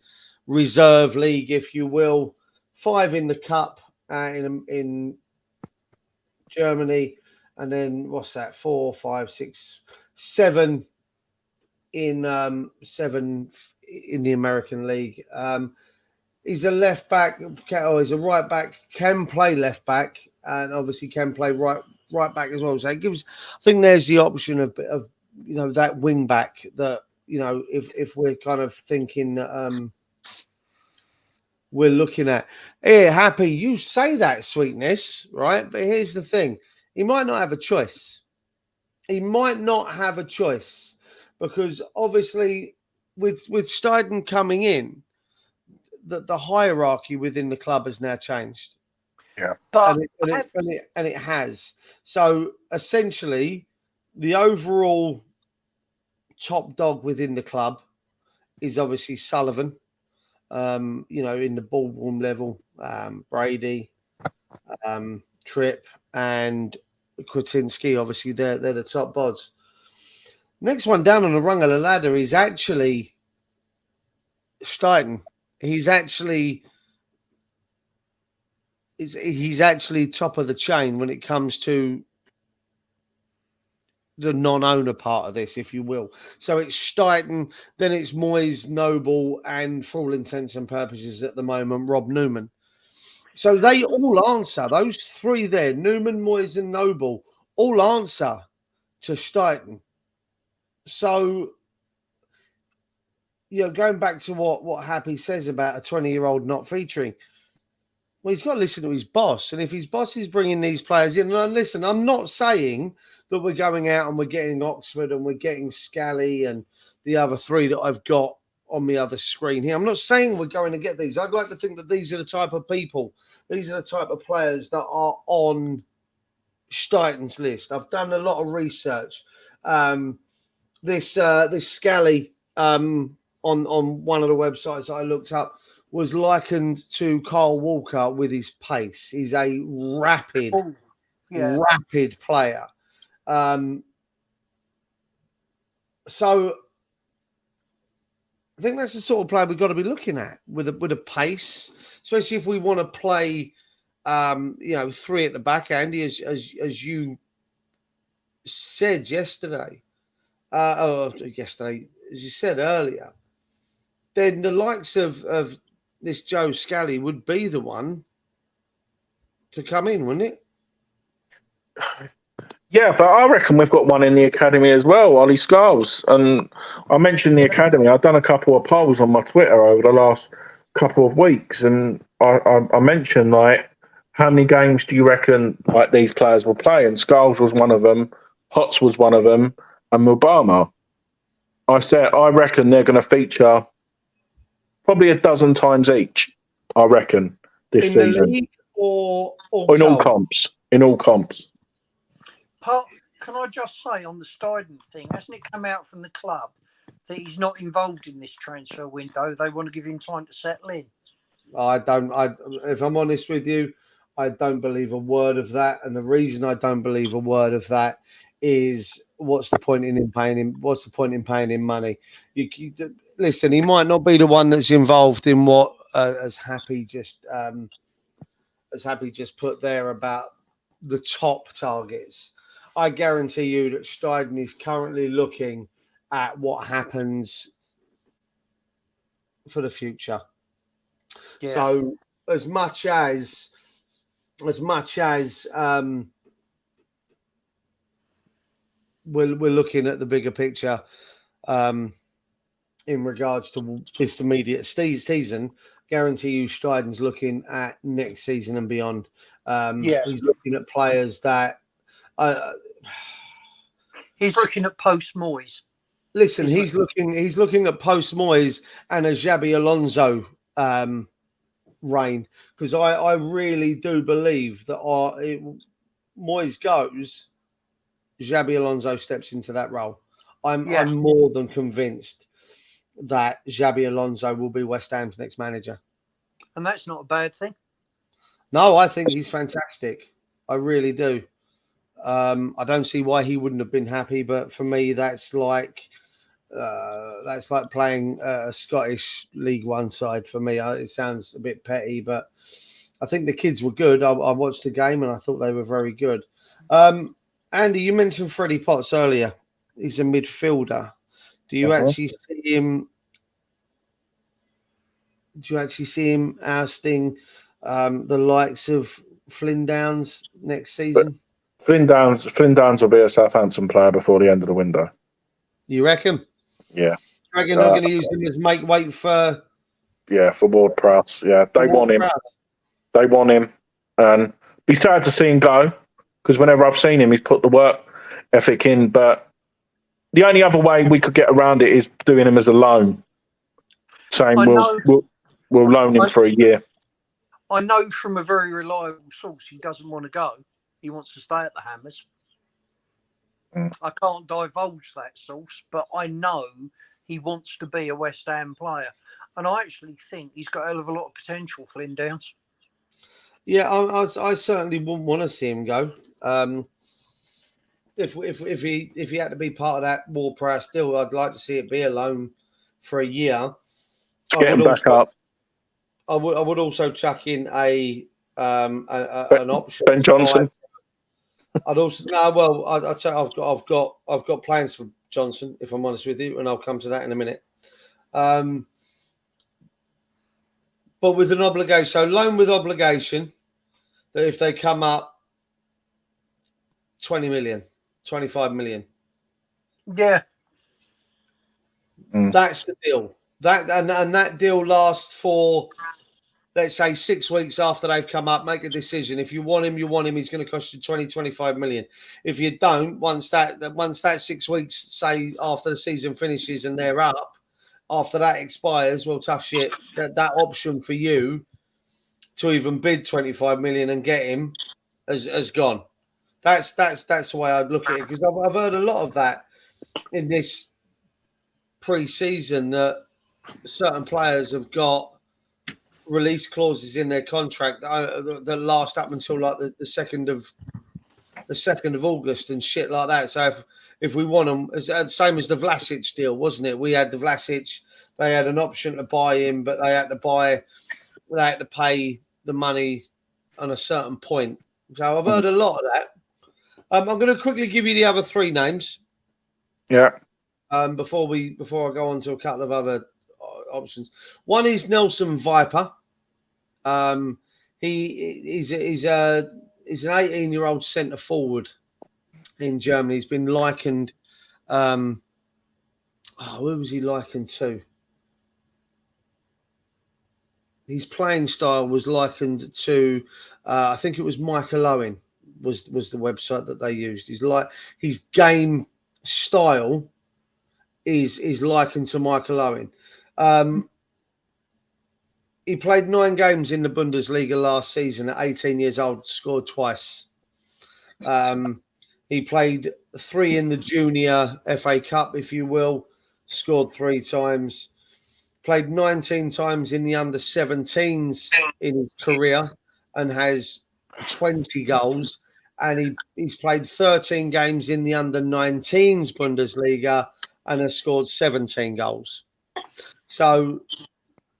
Reserve League, if you will, 5 in the Cup in Germany, and then what's that? 4, 5, 6, 7 in 7 in the American League. He's a left back, or he's a right back, can play left back, and obviously can play right back as well. So it gives, I think there's the option of that wing back that, if we're kind of thinking that we're looking at. Here, Happy, you say that, Sweetness, right? But here's the thing. He might not have a choice. He might not have a choice because obviously with Steiden coming in, the hierarchy within the club has now changed. Yeah. But and it has. So essentially, the overall top dog within the club is obviously Sullivan. In the ballroom level, Brady, Tripp, and Kretinsky, obviously they're the top bods. Next one down on the rung of the ladder is actually Steiden. He's actually top of the chain when it comes to the non-owner part of this, if you will. So it's Steiden, then it's Moyes, Noble, and for all intents and purposes at the moment, Rob Newman. So they all answer, those three there, Newman, Moyes, and Noble, all answer to Steiden. So, going back to what Happy says about a 20-year-old not featuring, well, he's got to listen to his boss. And if his boss is bringing these players in, and listen, I'm not saying that we're going out and we're getting Oxford and we're getting Scally and the other three that I've got on the other screen here. I'm not saying we're going to get these. I'd like to think that these are the type of people, these are the type of players that are on Steiden's list. I've done a lot of research. This Scally on one of the websites that I looked up was likened to Kyle Walker with his pace. He's a rapid player. So I think that's the sort of player we've got to be looking at with a pace, especially if we want to play, three at the back, Andy, as you said yesterday. As you said earlier. Then the likes of this Joe Scally would be the one to come in, wouldn't it? Yeah, but I reckon we've got one in the academy as well, Ollie Skulls. And I mentioned the academy. I've done a couple of polls on my Twitter over the last couple of weeks, and I mentioned like, how many games do you reckon like these players will play? And Scholes was one of them, Hots was one of them, and Mubama. I said I reckon they're going to feature probably a dozen times each. I reckon this in the season league or in all told? comps. In all comps. Can I just say on the Steiden thing, hasn't it come out from the club that he's not involved in this transfer window? They want to give him time to settle in. If I'm honest with you, I don't believe a word of that. And the reason I don't believe a word of that is what's the point in paying him? What's the point in paying him money? Listen, he might not be the one that's involved in what as Happy just put there about the top targets. I guarantee you that Steiden is currently looking at what happens for the future. Yeah. So as much as we're looking at the bigger picture in regards to this immediate season, guarantee you Steiden's looking at next season and beyond. He's looking at players that he's looking at post Moyes. Listen, he's looking at post Moyes and a Xabi Alonso reign, because I really do believe that Moyes goes, Xabi Alonso steps into that role. I'm more than convinced that Xabi Alonso will be West Ham's next manager. And that's not a bad thing. No, I think he's fantastic. I really do. I don't see why he wouldn't have been happy, but for me, that's like playing a Scottish League One side for me. It sounds a bit petty, but I think the kids were good. I watched the game and I thought they were very good. Andy, you mentioned Freddie Potts earlier. He's a midfielder. Do you actually see him? Do you actually see him ousting the likes of Flynn Downs next season? Flynn Downs will be a Southampton player before the end of the window. You reckon? Yeah. You reckon they're going to use him as make weight for? Yeah, for Ward Prowse. Yeah, they want him. They want him, and be sad to see him go, because whenever I've seen him, he's put the work ethic in. But the only other way we could get around it is doing him as a loan, saying we'll loan him for a year. I know from a very reliable source he doesn't want to go. He wants to stay at the Hammers. I can't divulge that source, but I know he wants to be a West Ham player. And I actually think he's got a hell of a lot of potential, Flynn Downs. Yeah, I certainly wouldn't want to see him go. If he had to be part of that Ward Prowse deal, I'd like to see it be a loan for a year. Get him back up. I would also chuck in an option. Ben Johnson. I'd also I'd say I've got plans for Johnson, if I'm honest with you, and I'll come to that in a minute. But with an obligation, so loan with obligation, that if they come up 20 million, 25 million. Yeah. That's the deal. And that deal lasts for, let's say, 6 weeks after they've come up. Make a decision. If you want him, you want him. He's going to cost you 20, 25 million. If you don't, once that 6 weeks, say after the season finishes and they're up, after that expires, well, tough shit. That option for you to even bid 25 million and get him has gone. That's the way I'd look at it, because I've heard a lot of that in this pre-season, that certain players have got release clauses in their contract that last up until like the 2nd of August and shit like that. So if we want them, it's the same as the Vlasic deal, wasn't it? We had the Vlasic, they had an option to buy him, but they had to pay the money on a certain point. So I've heard a lot of that. I'm going to quickly give you the other 3 names. Yeah. Before I go on to a couple of other options. One is Nelson Viper. He's an 18-year-old centre forward in Germany. He's been likened. Who was he likened to? his playing style was likened to, I think it was Michael Owen was the website that they used. His game style is likened to Michael Owen. He played 9 games in the Bundesliga last season at 18 years old, scored twice. He played 3 in the junior FA Cup, if you will, scored 3 times. Played 19 times in the under-17s in his career and has 20 goals. And he's played 13 games in the under-19s Bundesliga and has scored 17 goals. So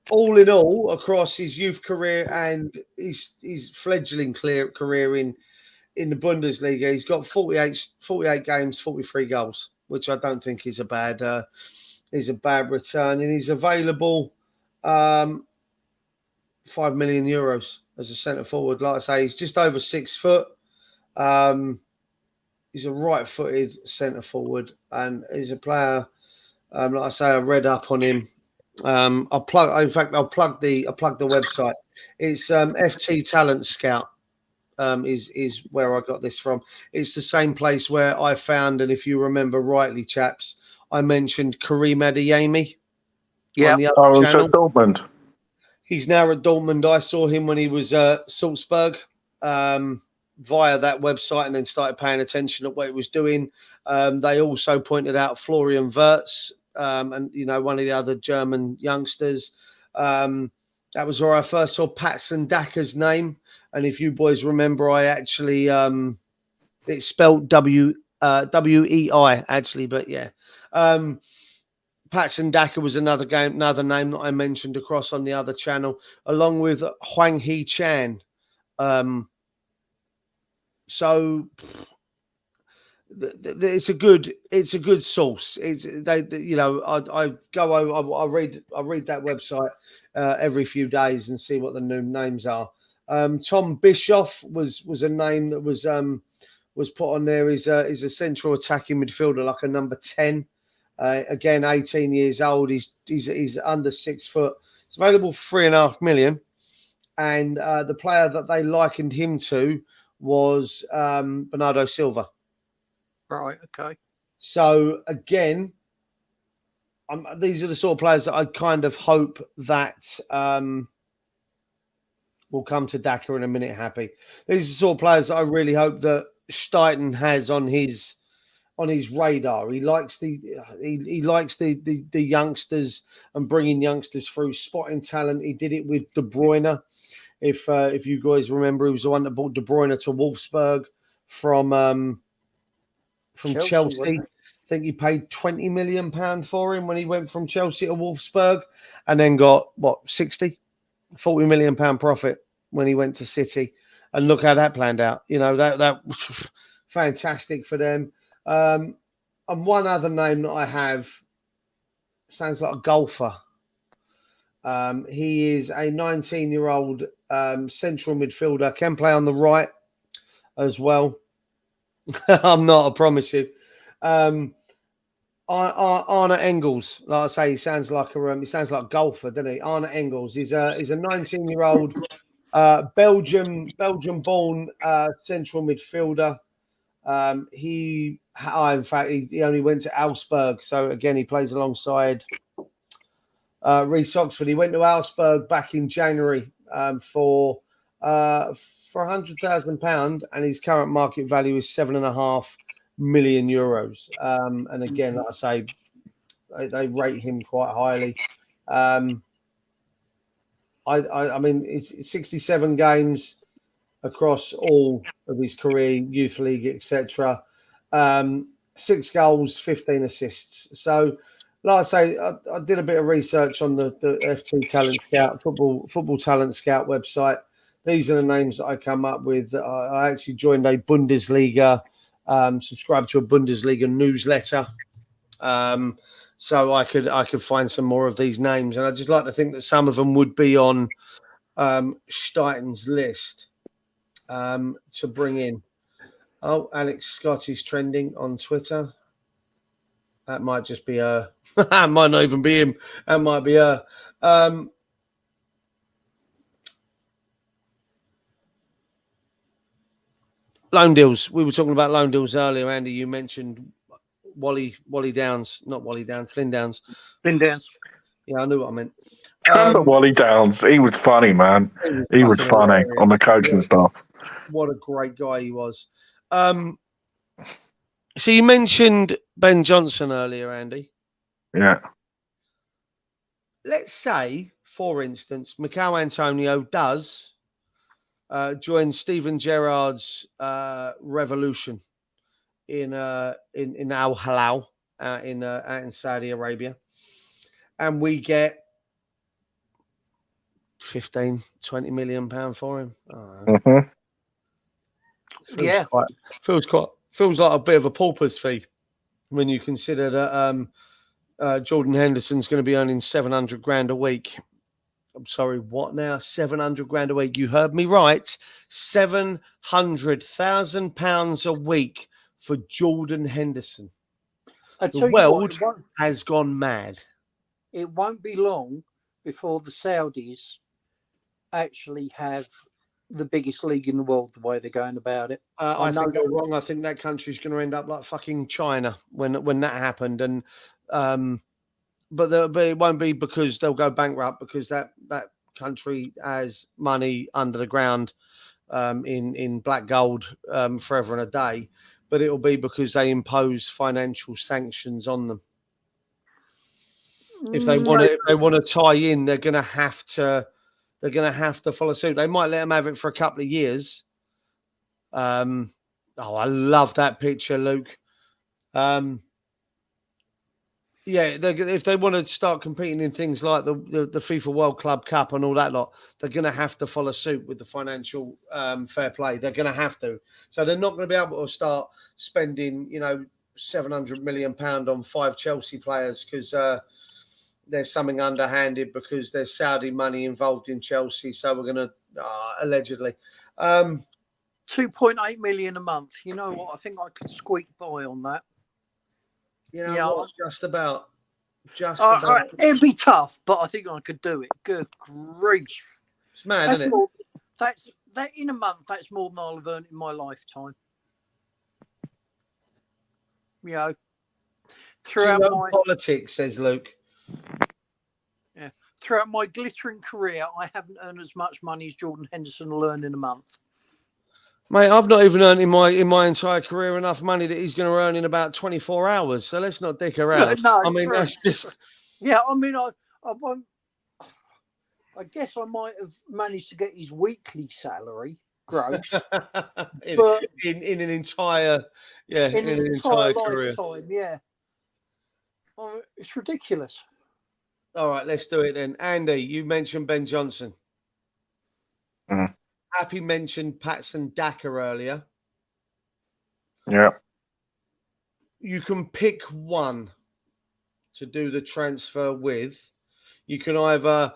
all in all, across his youth career and his fledgling career in the Bundesliga, he's got 48 games, 43 goals, which I don't think is a bad return. And he's available €5 million as a centre forward. Like I say, he's just over 6 foot. He's a right-footed centre forward, and he's a player. Like I say, I read up on him. I'll plug the website. It's FT Talent Scout. Is where I got this from. It's the same place where I found, and if you remember rightly, chaps, I mentioned Kareem Adeyemi. Yeah. On the other channel. At Dortmund. He's now at Dortmund. I saw him when he was at Salzburg via that website, and then started paying attention to what he was doing. They also pointed out Florian Wirtz, and one of the other German youngsters. That was where I first saw Patson Daka's name. And if you boys remember, I actually it's spelled W-E-I actually, but yeah. Patson Daka was another name that I mentioned across on the other channel, along with Hwang Hee Chan. So it's a good source. I go over, I read that website every few days and see what the new names are. Tom Bischoff was a name that was put on there. He's a central attacking midfielder, like a number 10. Again, 18 years old. He's under 6 foot. It's available for $3.5 million. And the player that they likened him to was Bernardo Silva. Right. Okay. So again, these are the sort of players that I kind of hope that will come to Daka in a minute. Happy. These are the sort of players that I really hope that Steiten has on his radar. He likes the youngsters and bringing youngsters through, spotting talent. He did it with De Bruyne. If you guys remember, he was the one that brought De Bruyne to Wolfsburg from Chelsea. I think he paid £20 million for him when he went from Chelsea to Wolfsburg, and then got 40 million pound profit when he went to City. And look how that planned out. That was fantastic for them. And one other name that I have sounds like a golfer. He is a 19-year-old central midfielder, can play on the right as well. I'm not, I promise you. Arne Engels, like I say, he sounds like a golfer, doesn't he? Arne Engels is a 19-year-old Belgian-born central midfielder. He only went to Augsburg, so again he plays alongside Reece Oxford. He went to Augsburg back in January for £100,000, and his current market value is €7.5 million. And again, like I say, they rate him quite highly. I mean, it's 67 games across all of his career, youth league, etc. 6 goals, 15 assists. So, like I say, I did a bit of research on the FT Talent Scout, football Talent Scout website. These are the names that I come up with. I actually joined a Bundesliga, subscribed to a Bundesliga newsletter, so I could find some more of these names. And I just like to think that some of them would be on Steiten's list to bring in. Oh, Alex Scott is trending on Twitter. That might just be her. That might not even be him. That might be her. loan deals. We were talking about loan deals earlier, Andy. You mentioned Wally Downs, not Wally Downs, Flynn Downs. Flinders. Yeah, I knew what I meant. Remember Wally Downs? He was funny, man. He was fucking funny hilarious. on the coaching staff. What a great guy he was. So you mentioned Ben Johnson earlier, Andy. Yeah. Let's say, for instance, Mikel Antonio does join Steven Gerrard's revolution in Al Hilal out in Saudi Arabia, and we get 15, 20 million pound for him. Mm-hmm. Feels like a bit of a pauper's fee when you consider that Jordan Henderson's going to be earning 700 grand a week. I'm sorry, what now? 700 grand a week. You heard me right. 700,000 pounds a week for Jordan Henderson. The world has gone mad. It won't be long before the Saudis actually have the biggest league in the world, the way they're going about it. I think you're wrong. I think that country's going to end up like fucking China when that happened. And but it won't be because they'll go bankrupt, because that country has money under the ground in black gold forever and a day. But it'll be because they impose financial sanctions on them. If they want to tie in, they're going to have to follow suit. They might let them have it for a couple of years. I love that picture, Luke. If they want to start competing in things like the FIFA World Club Cup and all that lot, they're going to have to follow suit with the financial fair play. They're going to have to. So they're not going to be able to start spending, £700 million on 5 Chelsea players because there's something underhanded because there's Saudi money involved in Chelsea. So we're going to allegedly 2.8 million a month. You know what? I think I could squeak by on that. What? Just about. It'd be tough, but I think I could do it. Good grief! It's mad, isn't it? That in a month. That's more than I'll have earned in my lifetime. Throughout my politics, says Luke. Yeah, throughout my glittering career, I haven't earned as much money as Jordan Henderson will earn in a month. Mate, I've not even earned in my entire career enough money that he's going to earn in about 24 hours. So let's not dick around. No, I mean, that's just. Yeah, I mean, I won't. I guess I might have managed to get his weekly salary gross, in an entire career. Lifetime. Yeah, it's ridiculous. All right, let's do it then. Andy, you mentioned Ben Johnson. Mm. Happy mentioned Patson Daka earlier. Yeah. You can pick one to do the transfer with. You can either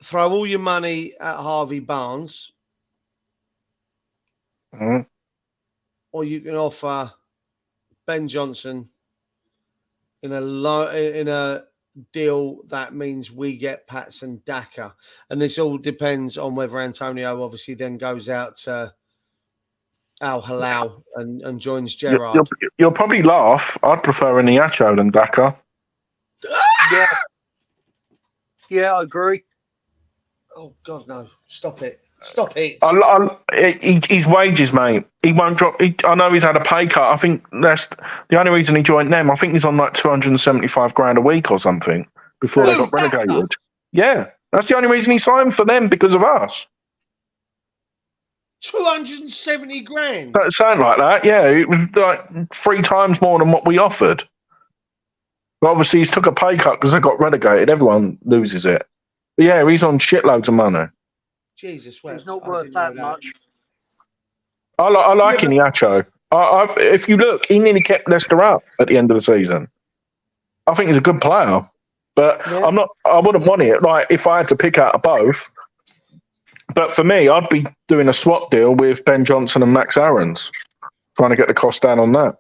throw all your money at Harvey Barnes, or you can offer Ben Johnson in a deal that means we get Patson Daka. And this all depends on whether Antonio obviously then goes out to Al Hilal and joins Gerrard. You'll probably laugh. I'd prefer Iheanacho than Daka. Yeah, I agree. Oh God, no! Stop it! Stop it! His wages, mate. He won't drop. I know he's had a pay cut. I think that's the only reason he joined them. I think he's on like 275 grand a week or something before they got relegated. Yeah, that's the only reason he signed for them, because of us. 270 grand. Something like that. Yeah, it was like 3 times more than what we offered. But obviously, he's took a pay cut because they got relegated. Everyone loses it. But yeah, he's on shitloads of money. Jesus, it's not worth that much. I like Iheanacho. If you look, he nearly kept Leicester up at the end of the season. I think he's a good player, but I wouldn't want it. Like if I had to pick out of both, but for me, I'd be doing a swap deal with Ben Johnson and Max Aarons, trying to get the cost down on that.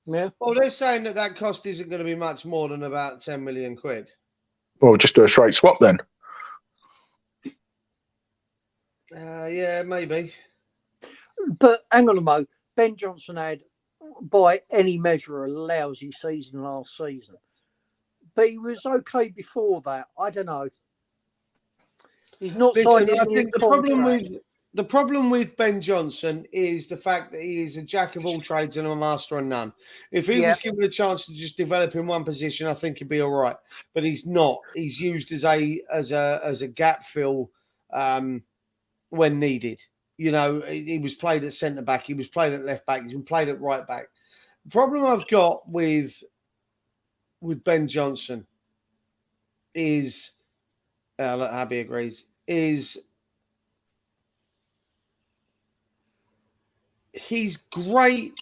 Yeah. Well, they're saying that cost isn't going to be much more than about 10 million quid. Well, just do a straight swap then. Yeah, maybe. But hang on a mo. Ben Johnson had, by any measure, a lousy season last season. But he was okay before that. I don't know. He's not Listen, signed I any think the problem with Ben Johnson is the fact that he is a jack of all trades and a master of none. If he was given a chance to just develop in one position, I think he'd be all right. But he's not. He's used as a gap fill when needed. You know, he was played at centre back, he was played at left back, he's been played at right back. The problem I've got with Ben Johnson is, look, Abby agrees, is he's great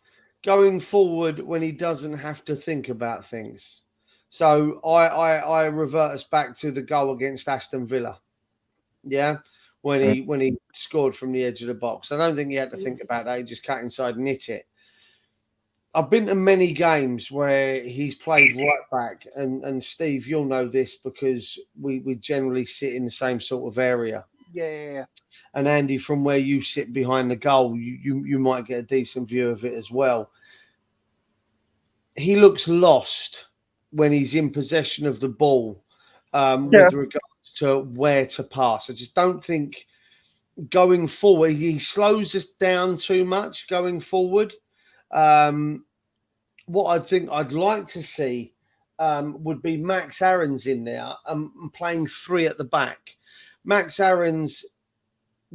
going forward when he doesn't have to think about things. So I revert us back to the goal against Aston Villa. Yeah. When he scored from the edge of the box. I don't think he had to think about that. He just cut inside and hit it. I've been to many games where he's played right back, and Steve, you'll know this because we generally sit in the same sort of area. Yeah. And Andy, from where you sit behind the goal, you might get a decent view of it as well. He looks lost when he's in possession of the ball with regards to where to pass. I just don't think going forward, he slows us down too much going forward. What I think I'd like to see would be Max Aarons in there playing three at the back. Max Aarons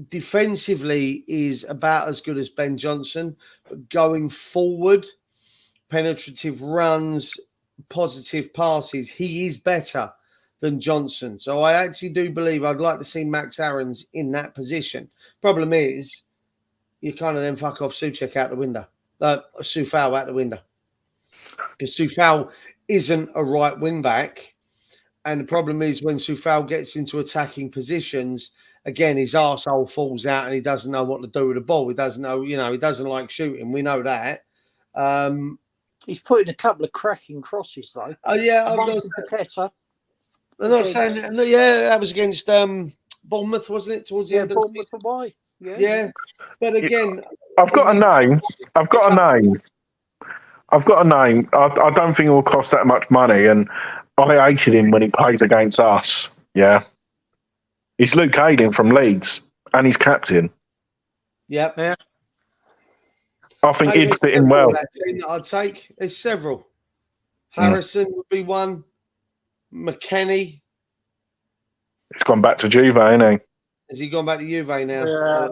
defensively is about as good as Ben Johnson, but going forward, penetrative runs, positive passes, he is better than Johnson. So I actually do believe I'd like to see Max Aarons in that position. Problem is, you kind of then fuck off Souček out the window. Coufal out the window. Because Coufal isn't a right wing back. And the problem is when Coufal gets into attacking positions, again, his arsehole falls out and he doesn't know what to do with the ball. He doesn't know, he doesn't like shooting. We know that. He's put in a couple of cracking crosses, though. Oh, yeah. I'm not saying that. Yeah, that was against Bournemouth, wasn't it? Towards the end of the season. Bournemouth away. Yeah. But again, I've got a name. I don't think it will cost that much money, and I hated him when he plays against us. Yeah. He's Luke Ayling from Leeds, and he's captain. Yep. Yeah. I think he'd fit in well. I'd take. There's several. Harrison would be one. McKennie. He's gone back to Juve, ain't he? Has he gone back to Juve now? Yeah.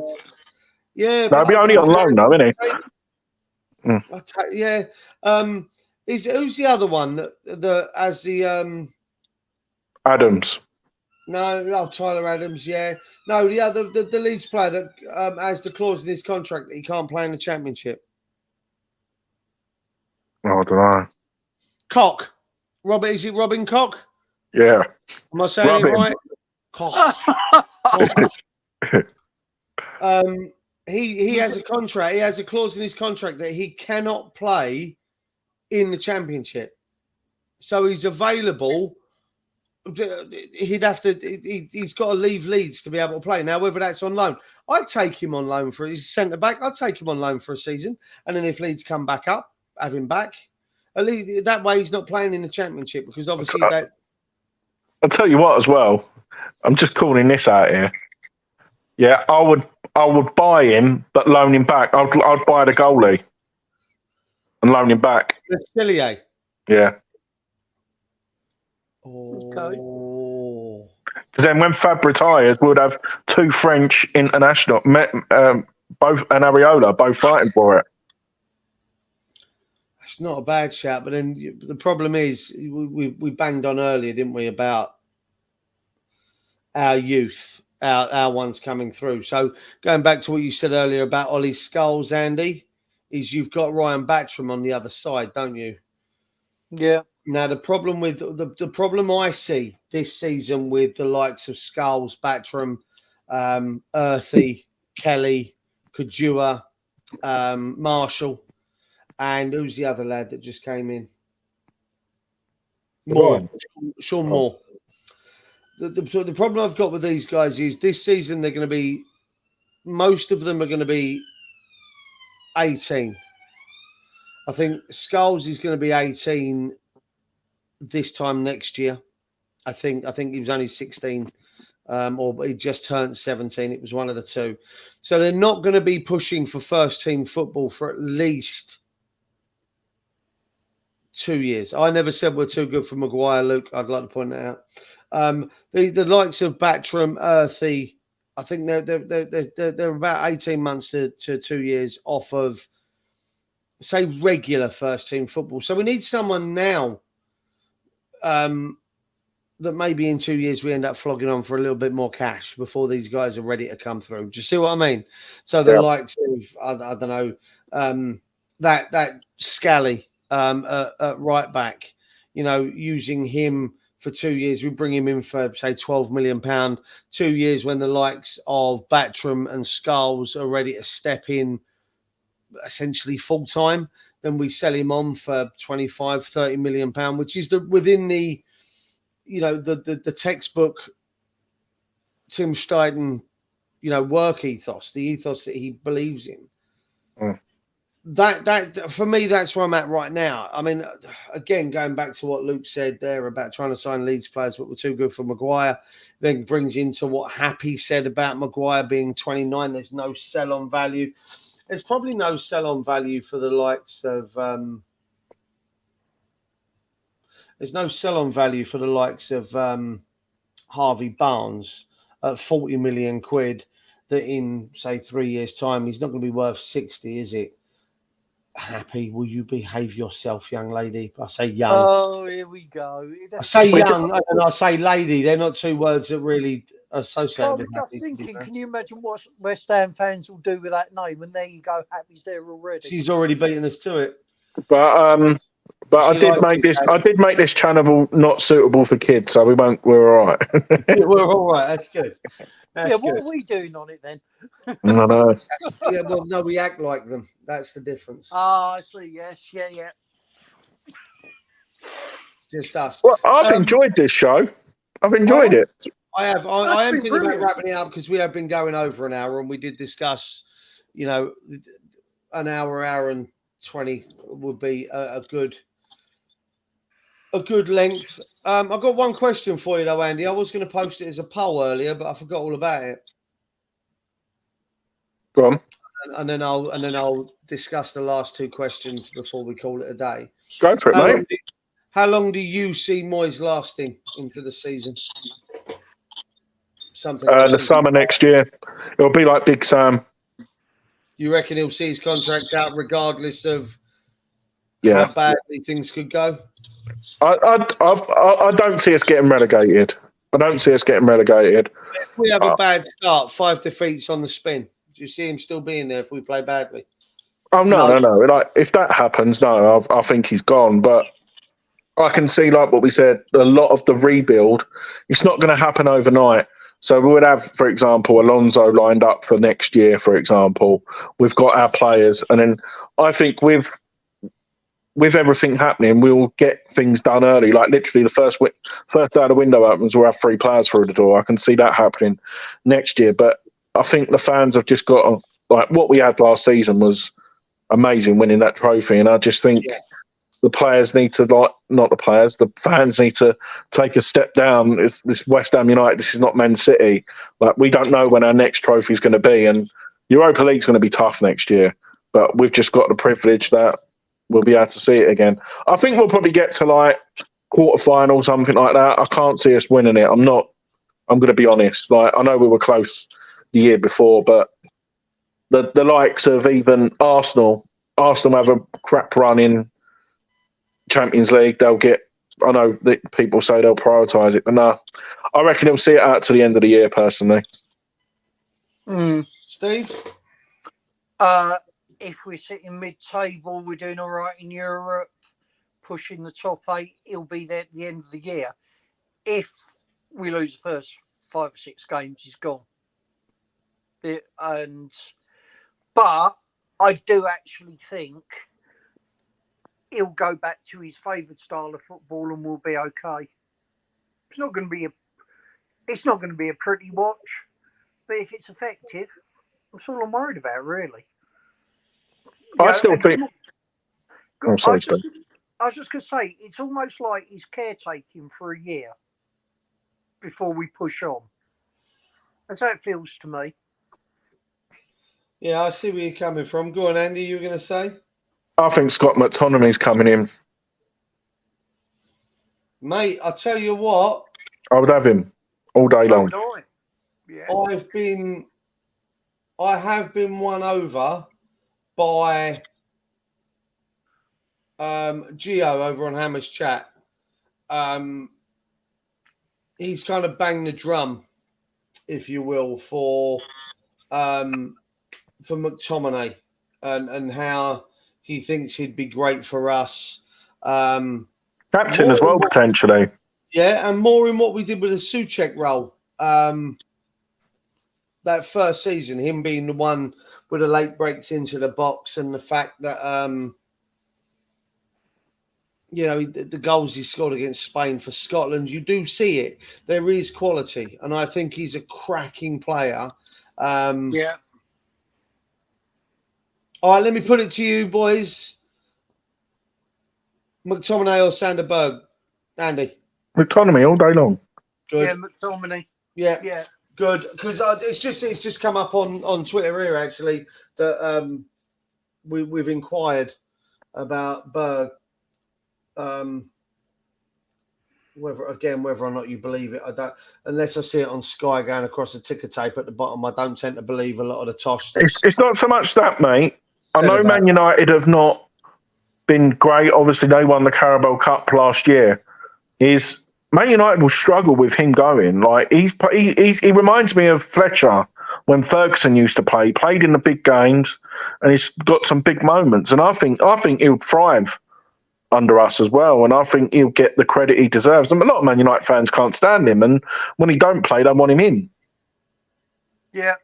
Yeah. That'll be only on loan, though, isn't he? Yeah. Who's the other one that as the Adams? No, Tyler Adams. Yeah. No, the Leeds player that has the clause in his contract that he can't play in the Championship. Oh, I don't know. Koch. Robert, is it Robin Koch? Yeah. Am I saying it right? Koch. He has a contract. He has a clause in his contract that he cannot play in the Championship. So he's available. He'd have to. He's got to leave Leeds to be able to play. Now, whether that's on loan, I'd take him on loan for his centre back. I'd take him on loan for a season, and then if Leeds come back up, have him back. At least that way, he's not playing in the Championship because obviously that. I'll tell you what, as well. I'm just calling this out here. Yeah, I would buy him, but loan him back. I'd buy the goalie and loan him back. Cillier. Yeah. Okay. Because then when Fab retires, we'll have two French international, both and Areola, both fighting for it. It's not a bad shout, but then the problem is we banged on earlier, didn't we, about our youth, our ones coming through. So going back to what you said earlier about Ollie Scholes, Andy, is you've got Ryan Battram on the other side, don't you? Yeah. Now, the problem with the problem I see this season with the likes of Scholes, Battram, Earthy, Kelly, Kajua, Marshall, and who's the other lad that just came in? Moore. Sean Moore. The problem I've got with these guys is this season they're going to be, most of them are going to be 18. I think Scholes is going to be 18 this time next year. I think he was only 16, or he just turned 17. It was one of the two. So they're not going to be pushing for first team football for at least 2 years. I never said we're too good for Maguire, Luke. I'd like to point that out. The likes of Battram, Earthy, I think they're about 18 months to 2 years off of, say, regular first team football. So we need someone now that maybe in 2 years we end up flogging on for a little bit more cash before these guys are ready to come through. Do you see what I mean? So the likes of, I don't know, that Scally at right back, you know, using him for 2 years. We bring him in for, say, £12 million. 2 years when the likes of Battram and Scholes are ready to step in essentially full time, then we sell him on for 25-30 million pound, which is within the, you know, the textbook Tim Steidten, you know, work ethos, the ethos that he believes in. That for me, that's where I'm at right now. I mean, again, going back to what Luke said there about trying to sign Leeds players, but we're too good for Maguire, then brings into what Happy said about Maguire being 29. There's no sell-on value. There's probably no sell-on value for the likes of. There's no sell-on value for the likes of Harvey Barnes at 40 million quid. That in, say, 3 years' time, he's not going to be worth 60, is it? Happy, will you behave yourself, young lady? I say young. Oh, here we go. I say young and I say lady. They're not two words that really associate I with was just Happy, thinking, can you imagine what West Ham fans will do with that name? And there you go, Happy's there already. She's already beaten us to it. But I did make this channel not suitable for kids, so we're all right. We're all right. That's good. What are we doing on it then? I know. Yeah, well, no, we act like them. That's the difference. I see. Yes, yeah. It's just us. Well, I've enjoyed this show. I've enjoyed it. I have. I am thinking brilliant. about wrapping it up because we have been going over an hour, and we did discuss, you know, an hour and 20 would be a good length. I've got one question for you though, Andy. I was going to post it as a poll earlier, but I forgot all about it. Go on. And then I'll discuss the last two questions before we call it a day. Go for it, mate. How long do you see Moyes lasting into the season? Something. The summer next year. It'll be like Big Sam. You reckon he'll see his contract out regardless of how badly things could go? I don't see us getting relegated. If we have a bad start, 5 defeats on the spin, do you see him still being there if we play badly? Oh, no. Like, if that happens, no, I think he's gone. But I can see, like what we said, a lot of the rebuild, it's not going to happen overnight. So we would have, for example, Alonso lined up for next year, for example. We've got our players. And then I think with everything happening, we'll get things done early. Like literally the first day the window opens, we'll have 3 players through the door. I can see that happening next year. But I think the fans have just got to, like what we had last season was amazing, winning that trophy. And I just think the players need to, the fans need to take a step down. It's West Ham United. This is not Man City. Like we don't know when our next trophy is going to be. And Europa League's going to be tough next year. But we've just got the privilege that we'll be able to see it again. I think we'll probably get to like quarterfinal, something like that. I can't see us winning it. I'm going to be honest. Like I know we were close the year before, but the likes of even Arsenal have a crap run in Champions League. They'll get. I know that people say they'll prioritise it, but no, I reckon he'll see it out to the end of the year. Personally, Steve. If we're sitting mid-table, we're doing all right in Europe, pushing the top 8, he'll be there at the end of the year. If we lose the first 5 or 6 games, he's gone. But I do actually think he'll go back to his favoured style of football and we'll be okay. It's not going to be a pretty watch, but if it's effective, that's all I'm worried about, really. I still think. I I'm sorry, was just, I was just going to say, it's almost like he's caretaking for a year before we push on. That's how it feels to me. Yeah, I see where you're coming from. Go on, Andy. You were going to say, I think Scott McTominay's coming in. mate? I tell you what, I would have him all day So long. would I. Yeah. I have been won over by Gio over on Hammer's chat. He's kind of banged the drum, if you will, for McTominay and how he thinks he'd be great for us. Captain more as well, in what- potentially. Yeah, and more in what we did with the Souček role. That first season, him being the one with the late breaks into the box, and the fact that the goals he scored against Spain for Scotland, you do see it. There is quality, and I think he's a cracking player. Yeah. All right, let me put it to you, boys. McTominay or Sander Berg? Andy? McTominay all day long. Yeah, Good. McTominay. Yeah. Yeah. Good. Because it's just come up on Twitter here, actually, that we've inquired about Berg. Whether or not you believe it, I don't. Unless I see it on Sky going across the ticker tape at the bottom, I don't tend to believe a lot of the tosh. It's not so much that, mate. I know about Man United have not been great. Obviously, they won the Carabao Cup last year. Man United will struggle with him going. Like he reminds me of Fletcher when Ferguson used to play. He played in the big games, and he's got some big moments. And I think he'll thrive under us as well. And I think he'll get the credit he deserves. And a lot of Man United fans can't stand him, and when he don't play, they want him in. Yeah.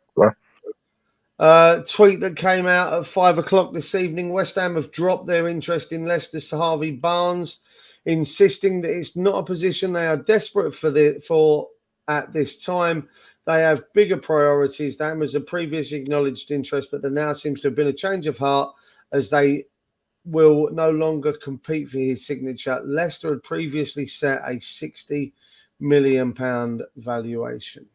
Tweet that came out at 5:00 this evening. West Ham have dropped their interest in Leicester's Harvey Barnes, insisting that it's not a position they are desperate for at this time. They have bigger priorities. That was a previously acknowledged interest, but there now seems to have been a change of heart as they will no longer compete for his signature. Leicester had previously set a £60 million valuation.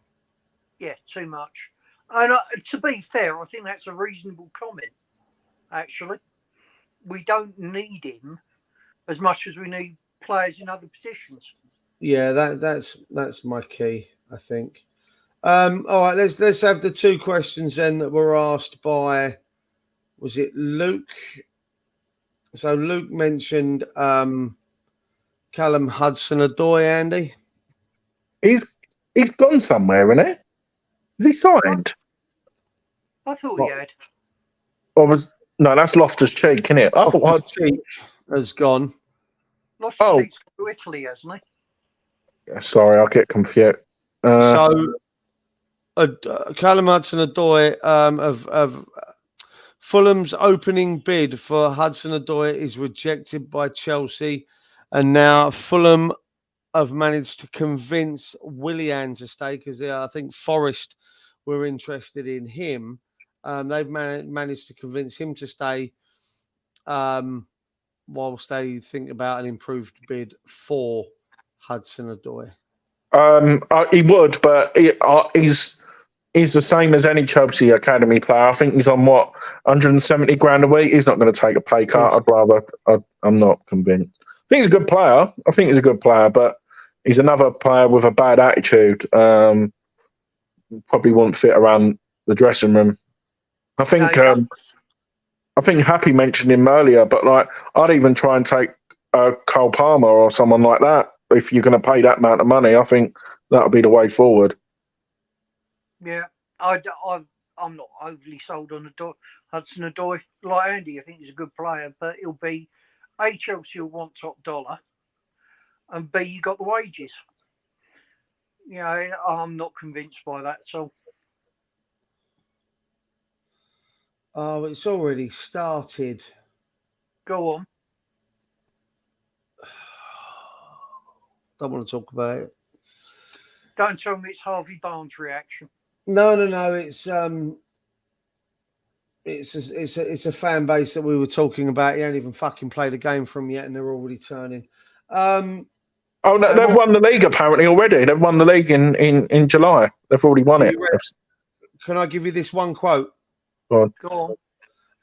Yeah, too much. And to be fair, I think that's a reasonable comment, actually. We don't need him as much as we need players in other positions. Yeah, that's my key, I think. All right, let's have the two questions then that were asked by, was it Luke? So Luke mentioned Callum Hudson-Odoi, Andy. He's gone somewhere, isn't he? Is he signed? I thought he had. Or that's Loftus-Cheek, isn't it? I thought Cheek has gone. Loftus-Cheek's to Italy, hasn't he? Sorry, I get confused. So Callum Hudson-Odoi of Fulham's opening bid for Hudson-Odoi is rejected by Chelsea, and now Fulham have managed to convince Willian to stay because I think Forest were interested in him. They've managed to convince him to stay whilst they think about an improved bid for Hudson-Odoi. He would, but he's the same as any Chelsea academy player. I think he's on 170 grand a week. He's not going to take a pay cut. Yes. I'm not convinced. I think he's a good player. But he's another player with a bad attitude. Probably won't fit around the dressing room. I think Happy mentioned him earlier, but like I'd even try and take Cole Palmer or someone like that. If you're going to pay that amount of money, I think that would be the way forward. Yeah, I'm not overly sold on Hudson-Odoi. Like Andy, I think he's a good player, but he'll be A, Chelsea will want top dollar, and B, you got the wages. You know, I'm not convinced by that at all. Oh, it's already started. Go on. Don't want to talk about it. Don't tell me it's Harvey Barnes' reaction. No. it's a fan base that we were talking about. He ain't even fucking played a game from yet, and they're already turning. Oh, no, they've won the league apparently already. They've won the league in July. They've already won it. Can I give you this one quote? Go Go on.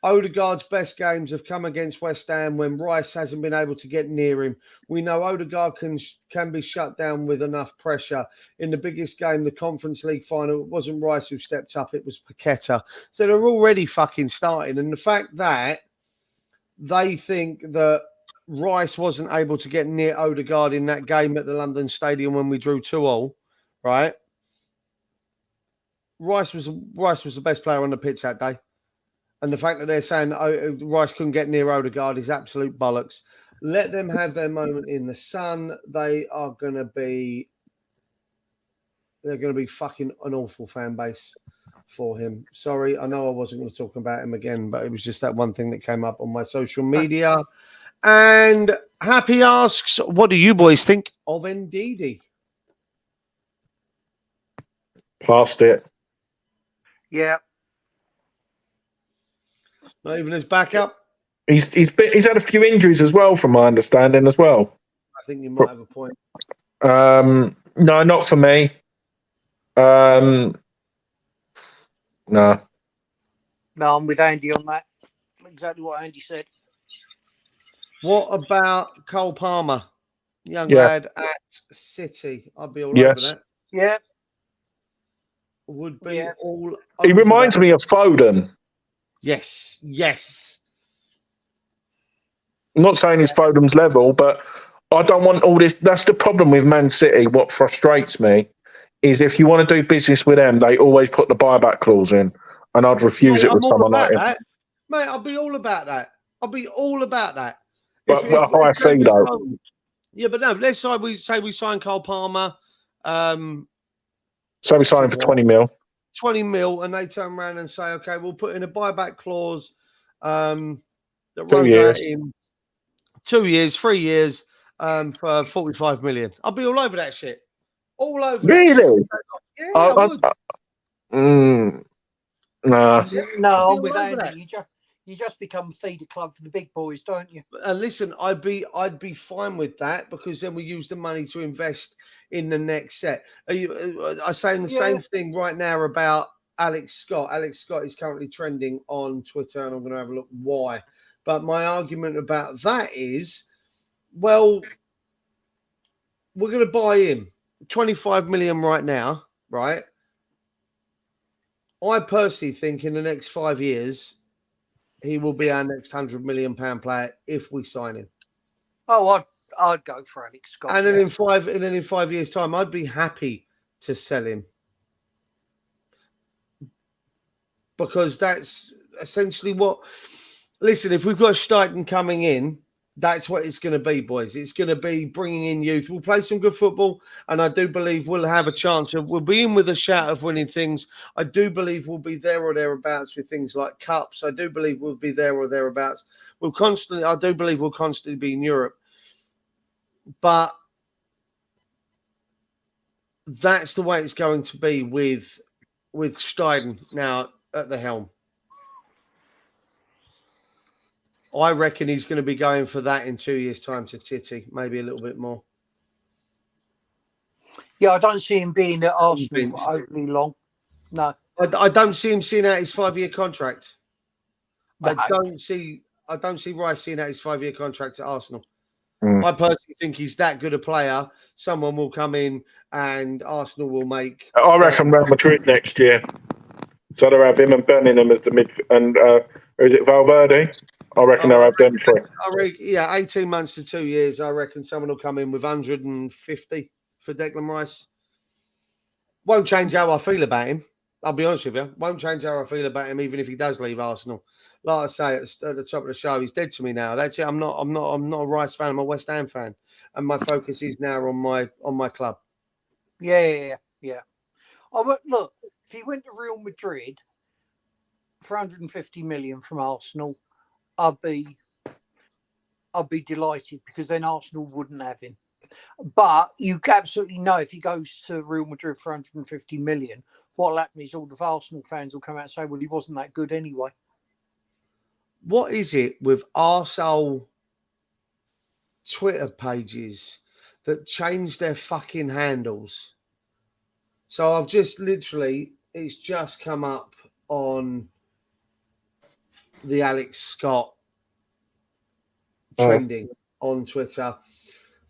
Odegaard's best games have come against West Ham when Rice hasn't been able to get near him. We know Odegaard can be shut down with enough pressure. In the biggest game, the Conference League final, it wasn't Rice who stepped up, it was Paqueta. So they're already fucking starting. And the fact that they think that Rice wasn't able to get near Odegaard in that game at the London Stadium when we drew 2-2, right? Rice was the best player on the pitch that day. And the fact that they're saying Rice couldn't get near Odegaard is absolute bollocks. Let them have their moment in the sun. They're going to be fucking an awful fan base for him. Sorry, I know I wasn't going to talk about him again, but it was just that one thing that came up on my social media. And Happy asks, what do you boys think of Ndidi? Past it. Yeah. Not even his backup? He's had a few injuries as well, from my understanding as well. I think you might have a point. No, not for me. No. No, I'm with Andy on that. Exactly what Andy said. What about Cole Palmer, young lad at City? I'd be all over that. Yeah. Would be all. He reminds me of Foden. Yes. I'm not saying he's Foden's level, but I don't want all this. That's the problem with Man City. What frustrates me is if you want to do business with them, they always put the buyback clause in, and I'd refuse it with someone like him. Mate, I'll be all about that. But a high fee, though. Yeah, but no, let's say we sign Cole Palmer. So we sign him for 20 mil. 20 mil, and they turn around and say, okay, we'll put in a buyback clause that runs out in 2 years, 3 years for 45 million. I'll be all over that shit. All over really? That shit. Yeah, I would. No, I'm with Andy. You just become feeder club for the big boys, don't you? Listen, I'd be fine with that because then we use the money to invest in the next set. I'm saying the same thing right now about Alex Scott. Alex Scott is currently trending on Twitter, and I'm going to have a look why. But my argument about that is, well, we're going to buy him 25 million right now, right? I personally think in the next 5 years, he will be our next £100 million player if we sign him. Oh, I'd go for Alex Scott. And then in 5 years' time, I'd be happy to sell him because that's essentially what. Listen, if we've got Stuyton coming in, that's what it's going to be, boys. It's going to be bringing in youth. We'll play some good football, and I do believe we'll have a chance. We'll be in with a shout of winning things. I do believe we'll be there or thereabouts with things like cups. I do believe we'll be there or thereabouts. I do believe we'll constantly be in Europe. But that's the way it's going to be with Stuyton now at the helm. I reckon he's going to be going for that in 2 years' time to City, maybe a little bit more. Yeah, I don't see him being at Arsenal for overly long. No. I don't see him seeing out his 5-year contract. No. I don't see Rice seeing out his 5-year contract at Arsenal. I personally think he's that good a player. Someone will come in and Arsenal will make. I reckon Real Madrid next year. So they'll have him and Bellingham as the mid. And is it Valverde? I reckon they'll have them for it. 18 months to 2 years. I reckon someone will come in with 150 for Declan Rice. Won't change how I feel about him. I'll be honest with you. Won't change how I feel about him, even if he does leave Arsenal. Like I say at the top of the show, he's dead to me now. That's it. I'm not a Rice fan. I'm a West Ham fan, and my focus is now on my club. Yeah. Look, if he went to Real Madrid for 150 million from Arsenal, I'd be delighted because then Arsenal wouldn't have him. But you absolutely know if he goes to Real Madrid for 150 million, what'll happen is all the Arsenal fans will come out and say, well, he wasn't that good anyway. what is it with arsehole Twitter pages that change their fucking handles? So I've just literally, it's just come up on the Alex Scott trending on Twitter.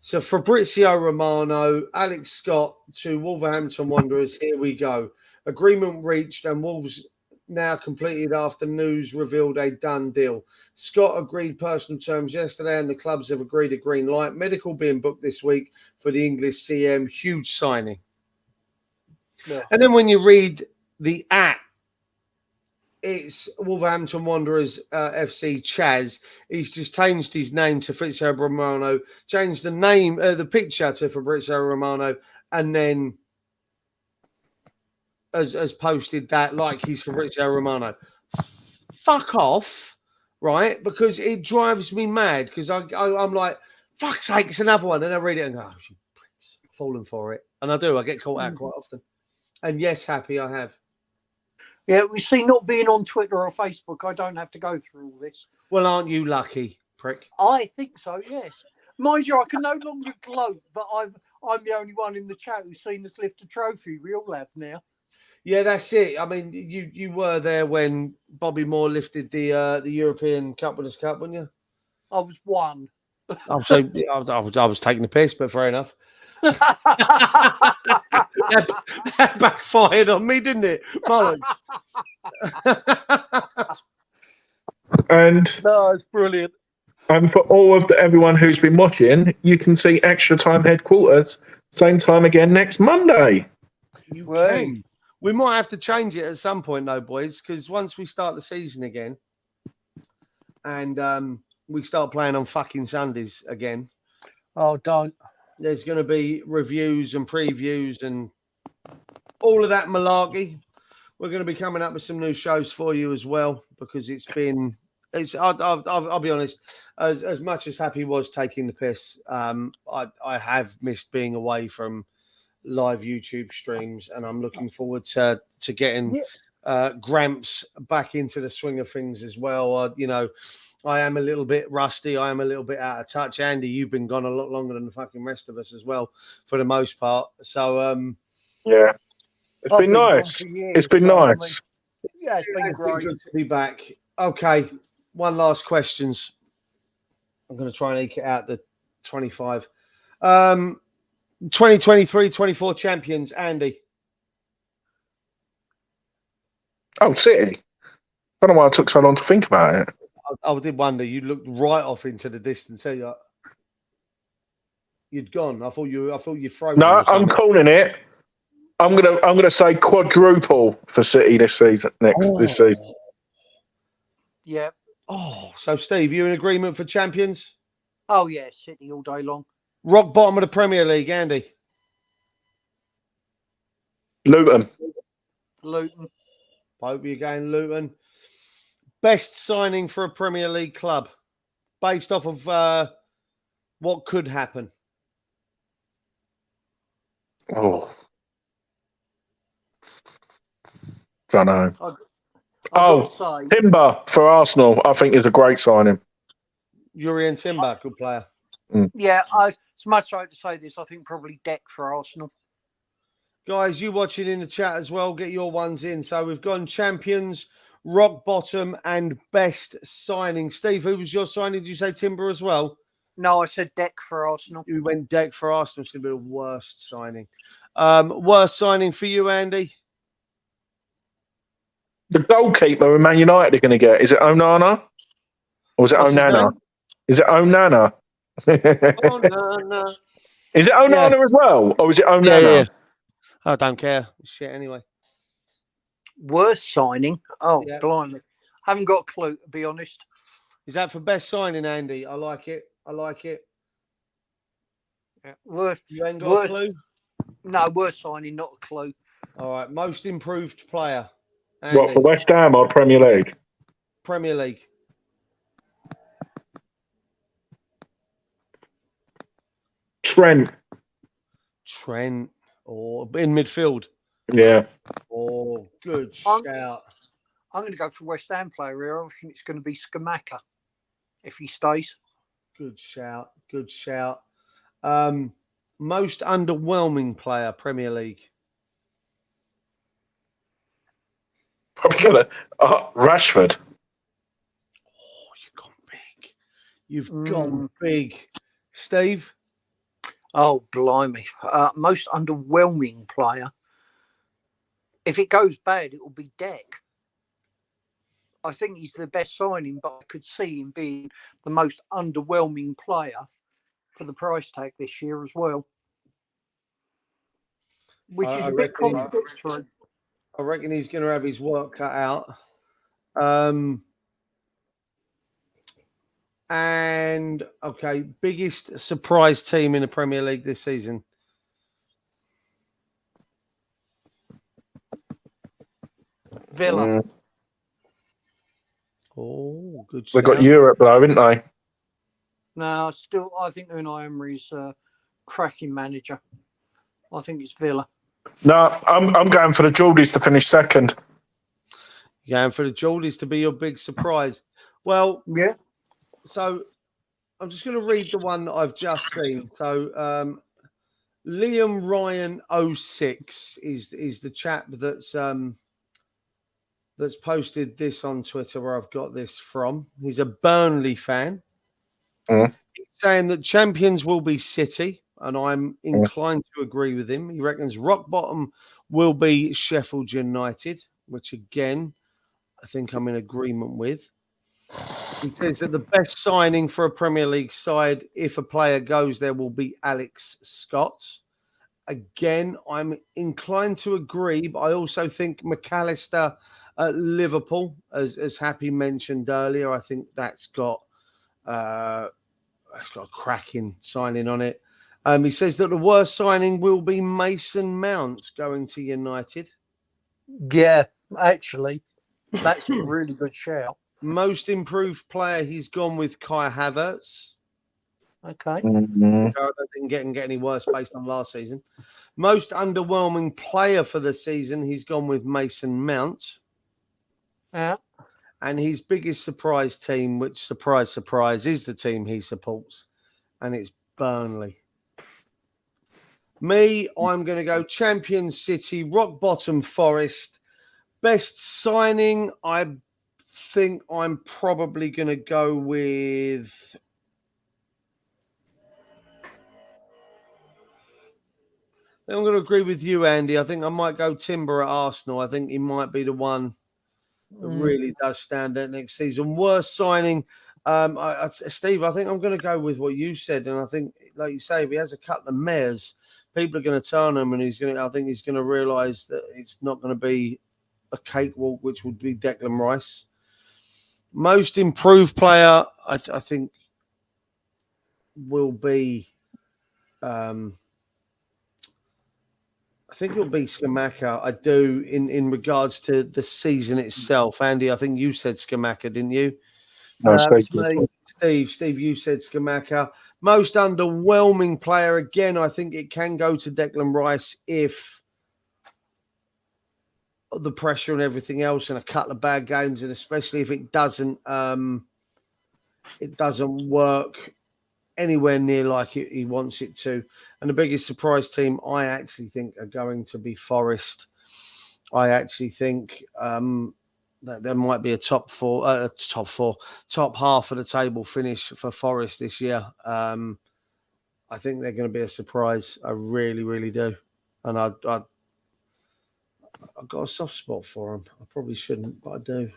So Fabrizio Romano, Alex Scott to Wolverhampton Wanderers. Here we go. Agreement reached and Wolves now completed after news revealed a done deal. Scott agreed personal terms yesterday and the clubs have agreed a green light. Medical being booked this week for the English CM. Huge signing. Yeah. And then when you read the @ it's Wolverhampton Wanderers FC Chaz. He's just changed his name to Fabrizio Romano, changed the name, the picture to Fabrizio Romano, and then has posted that like he's Fabrizio Romano. Fuck off, right? Because it drives me mad because I'm like, fuck's sake, it's another one. And I read it and go, oh, you pricks, falling for it. And I do. I get caught out quite often. And yes, Happy, I have. Yeah, we see not being on Twitter or Facebook, I don't have to go through all this. Well, aren't you lucky, prick? I think so, yes. Mind you, I can no longer gloat that I'm the only one in the chat who's seen us lift a trophy. We all have now. Yeah, that's it. I mean, you were there when Bobby Moore lifted the European Cup Winners' Cup, weren't you? I was one. Oh, so I was taking the piss, but fair enough. that backfired on me, didn't it? Bollocks. And No, it's brilliant. And for all of everyone who's been watching, you can see Extra Time Headquarters same time again next Monday. You can. We might have to change it at some point, though, boys, because once we start the season again and we start playing on fucking Sundays again. Oh, don't. There's going to be reviews and previews and all of that malarkey. We're going to be coming up with some new shows for you as well because it's been. I'll be honest. As much as Happy was taking the piss, I have missed being away from live YouTube streams, and I'm looking forward to getting Gramps back into the swing of things as well. I am a little bit rusty. I am a little bit out of touch. Andy, you've been gone a lot longer than the fucking rest of us as well, for the most part. So, yeah, it's been nice. It's been nice. Yeah, it's been great. Good to be back. Okay, one last questions. I'm going to try and eke it out the 25. 2023-24 champions, Andy. Oh, City. I don't know why it took so long to think about it. I did wonder. You looked right off into the distance. You'd gone. I thought you froze. No, I'm calling it. I'm gonna say quadruple for City this season. This season. Yeah. Oh, so Steve, you in agreement for champions? Oh yeah, City all day long. Rock bottom of the Premier League, Andy. Luton. Hope you're going Luton. Best signing for a Premier League club, based off of what could happen. Oh, don't know. Timber for Arsenal, I think, is a great signing. Jurrien Timber, good player. Yeah, it's much like to say this. I think probably Deck for Arsenal. Guys, you watching in the chat as well, get your ones in. So we've gone champions, rock bottom, and best signing. Steve, who was your signing? Did you say Timber as well? No, I said Deck for Arsenal. You went Deck for Arsenal. It's going to be the worst signing. Worst signing for you, Andy? The goalkeeper in Man United are going to get. Is it Onana? Or is it Onana? Is it Onana? Onana. Is it Onana as well? Or is it Onana? Yeah. I don't care. Shit, anyway. Worst signing? Oh, yeah. Blimey. I haven't got a clue, to be honest. Is that for best signing, Andy? I like it. Yeah. You ain't got a clue? No, worst signing, not a clue. All right. Most improved player. Andy. What, for West Ham or Premier League? Premier League. Trent. Or in midfield. Yeah. Oh, good shout. I'm going to go for West Ham player here. I think it's going to be Scamacca if he stays. Good shout. Good shout. Most underwhelming player, Premier League. Probably gonna Rashford. Oh, you've gone big. You've gone big. Steve? Oh, blimey. Most underwhelming player. If it goes bad, it will be Deck. I think he's the best signing, but I could see him being the most underwhelming player for the price tag this year as well. Which is a bit contradictory. I reckon he's going to have his work cut out. And, okay, biggest surprise team in the Premier League this season? Villa. Oh, good They shout. got Europe though, haven't they? No, still, I think Unai Emery's a cracking manager. I think it's Villa. No, I'm going for the Geordies to finish second. You're going for the Geordies to be your big surprise. Well, Yeah. so I'm just going to read the one that I've just seen. So Liam Ryan 06 is the chap that's posted this on Twitter where I've got this from. He's a Burnley fan. He's saying that champions will be City, and I'm inclined to agree with him. He reckons rock bottom will be Sheffield United, which again, I think I'm in agreement with. He says that the best signing for a Premier League side, if a player goes there, will be Alex Scott. Again, I'm inclined to agree, but I also think McAllister at Liverpool, as Happy mentioned earlier, I think that's got a cracking signing on it. He says that the worst signing will be Mason Mount going to United. Yeah, actually, that's a really good shout. Most improved player, he's gone with Kai Havertz. Okay. I don't think he can get any worse based on last season. Most underwhelming player for the season, he's gone with Mason Mount. Yeah. And his biggest surprise team, which, surprise, surprise, is the team he supports, and it's Burnley. Me, I'm going to go Champion City, rock bottom Forest. Best signing, I think I'm probably going to go with... I'm going to agree with you, Andy. I think I might go Timber at Arsenal. I think he might be the one that really does stand out next season. Worst signing, Steve, I think I'm going to go with what you said. And I think, like you say, if he has a couple of mares, people are going to turn him, and I think he's going to realise that it's not going to be a cakewalk, which would be Declan Rice. Most improved player, I think, will be... I think it'll be Scamacca. I do in regards to the season itself. Andy, I think you said Scamacca, didn't you? No, Steve, you said Scamacca. Most underwhelming player, again, I think it can go to Declan Rice if the pressure and everything else and a couple of bad games, and especially if it doesn't work anywhere near like he wants it to. And the biggest surprise team I actually think are going to be Forest. I actually think that there might be a top half of the table finish for Forest this year. I think they're going to be a surprise. I really, really do. And I've got a soft spot for them. I probably shouldn't, but I do.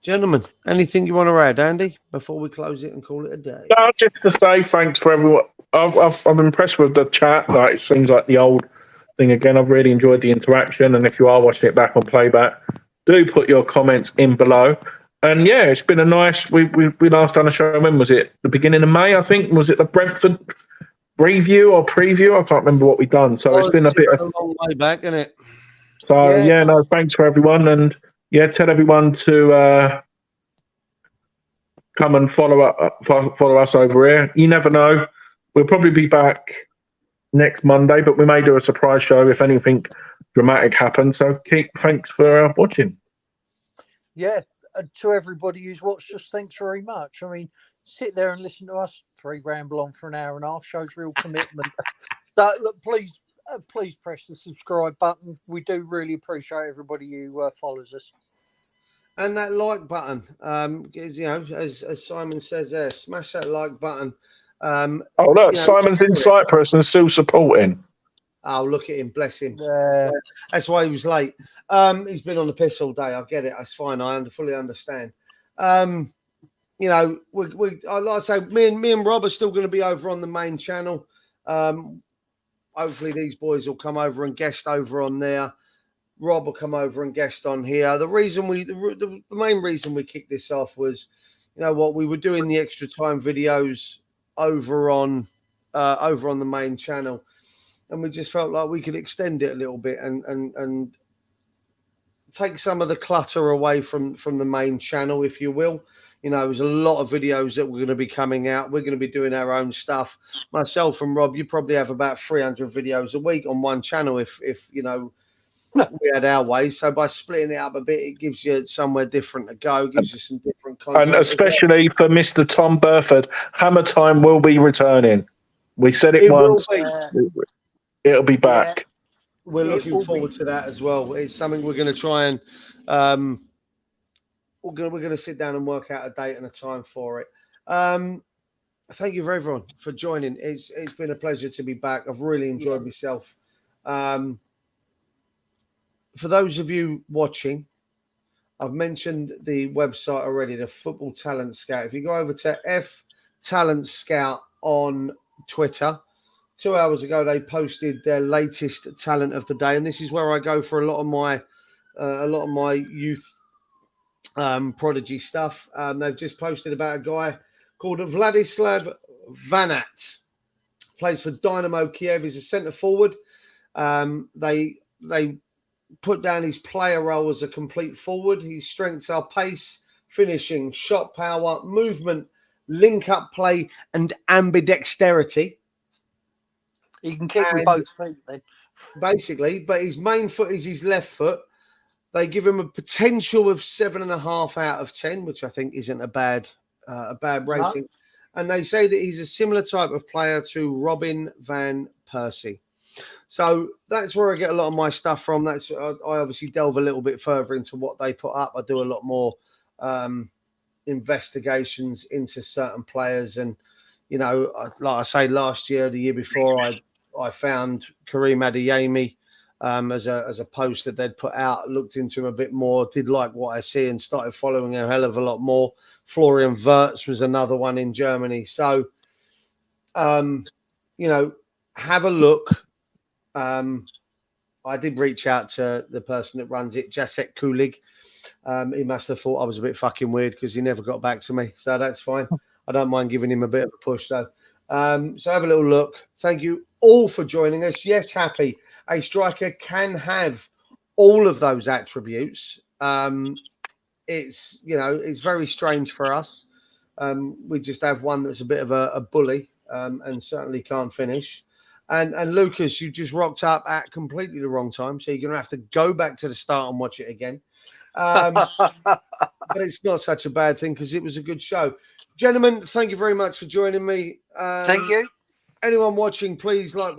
Gentlemen, anything you want to add, Andy, before we close it and call it a day? No, just to say thanks for everyone. I'm impressed with the chat. Like, it seems like the old thing again. I've really enjoyed the interaction, and if you are watching it back on playback, do put your comments in below. And yeah, it's been a nice. We last done a show. When was it? The beginning of May, I think. Was it the Brentford review or preview? I can't remember what we've done. So it's been a bit of a long way back, isn't it? So no, thanks for everyone, and yeah, tell everyone to come and follow us over here. You never know. We'll probably be back next Monday, but we may do a surprise show if anything dramatic happen. So thanks for watching. Yeah, to everybody who's watched us, thanks very much. I mean, sit there and listen to us three ramble on for an hour and a half shows real commitment. So look, please press the subscribe button. We do really appreciate everybody who follows us. And that like button, is, you know, as Simon says there, smash that like button. Oh look, Simon's in Cyprus and still supporting. Oh, look at him, bless him. Yeah. That's why he was late. He's been on the piss all day. I get it. That's fine. I fully understand. You know, like I say, me and Rob are still going to be over on the main channel. Hopefully these boys will come over and guest over on there. Rob will come over and guest on here. The main reason we kicked this off was, you know what, we were doing the extra time videos over on the main channel, and we just felt like we could extend it a little bit and take some of the clutter away from the main channel, if you will. You know, there's a lot of videos that we're going to be coming out. We're going to be doing our own stuff. Myself and Rob, you probably have about 300 videos a week on one channel if you know, we had our way. So by splitting it up a bit, it gives you somewhere different to go, gives you some different content. And especially for Mr. Tom Burford, Hammer Time will be returning. We said it once. It'll be back. Yeah. We're looking forward to that as well. It's something we're going to try and we're going to sit down and work out a date and a time for it. Thank you for everyone for joining. It's been a pleasure to be back. I've really enjoyed myself. For those of you watching, I've mentioned the website already, the Football Talent Scout. If you go over to F Talent Scout on Twitter, 2 hours ago they posted their latest talent of the day, and this is where I go for a lot of my youth prodigy stuff. They've just posted about a guy called Vladislav Vanat, plays for Dynamo Kiev. He's a centre forward. They put down his player role as a complete forward. His strengths are pace, finishing, shot power, movement, link-up play, and ambidexterity. He can kick with both feet then. Basically, but his main foot is his left foot. They give him a potential of 7.5 out of 10, which I think isn't a bad rating. No. And they say that he's a similar type of player to Robin van Persie. So that's where I get a lot of my stuff from. I obviously delve a little bit further into what they put up. I do a lot more investigations into certain players. And, you know, like I say, last year, the year before, I found Karim Adeyemi as a post that they'd put out, looked into him a bit more, did like what I see and started following a hell of a lot more. Florian Wirtz was another one in Germany. So, you know, have a look. I did reach out to the person that runs it, Jacek Kulig. He must have thought I was a bit fucking weird because he never got back to me. So that's fine. I don't mind giving him a bit of a push. So have a little look. Thank you all for joining us. Yes, Happy. A striker can have all of those attributes. It's, you know, it's very strange for us. We just have one that's a bit of a bully and certainly can't finish. And Lucas, you just rocked up at completely the wrong time, so you're going to have to go back to the start and watch it again. But it's not such a bad thing because it was a good show. Gentlemen, thank you very much for joining me. Thank you. Anyone watching, please, like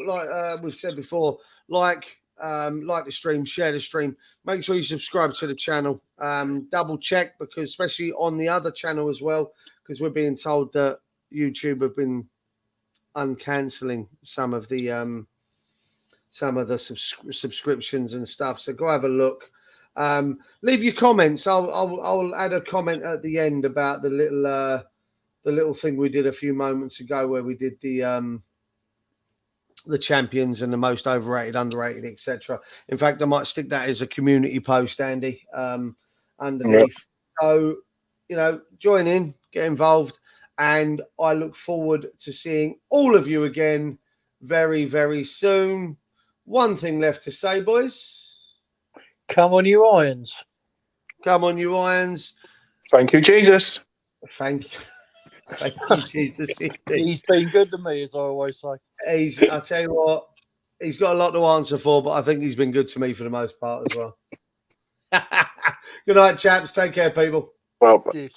we've said before, like the stream, share the stream. Make sure you subscribe to the channel. Double check, because especially on the other channel as well, because we're being told that YouTube have been uncancelling some of the subscriptions and stuff. So go have a look. Leave your comments. I'll add a comment at the end about the little thing we did a few moments ago where we did the champions and the most overrated, underrated, etc. In fact, I might stick that as a community post, Andy, underneath. Yep. So, you know, join in, get involved, and I look forward to seeing all of you again very, very soon. One thing left to say, boys. Come on, you Irons. Come on, you Irons. Thank you, Jesus. Thank you. Thank you, Jesus. He's been good to me, as I always say. I tell you what, he's got a lot to answer for, but I think he's been good to me for the most part as well. Good night, chaps. Take care, people. Well, Cheers.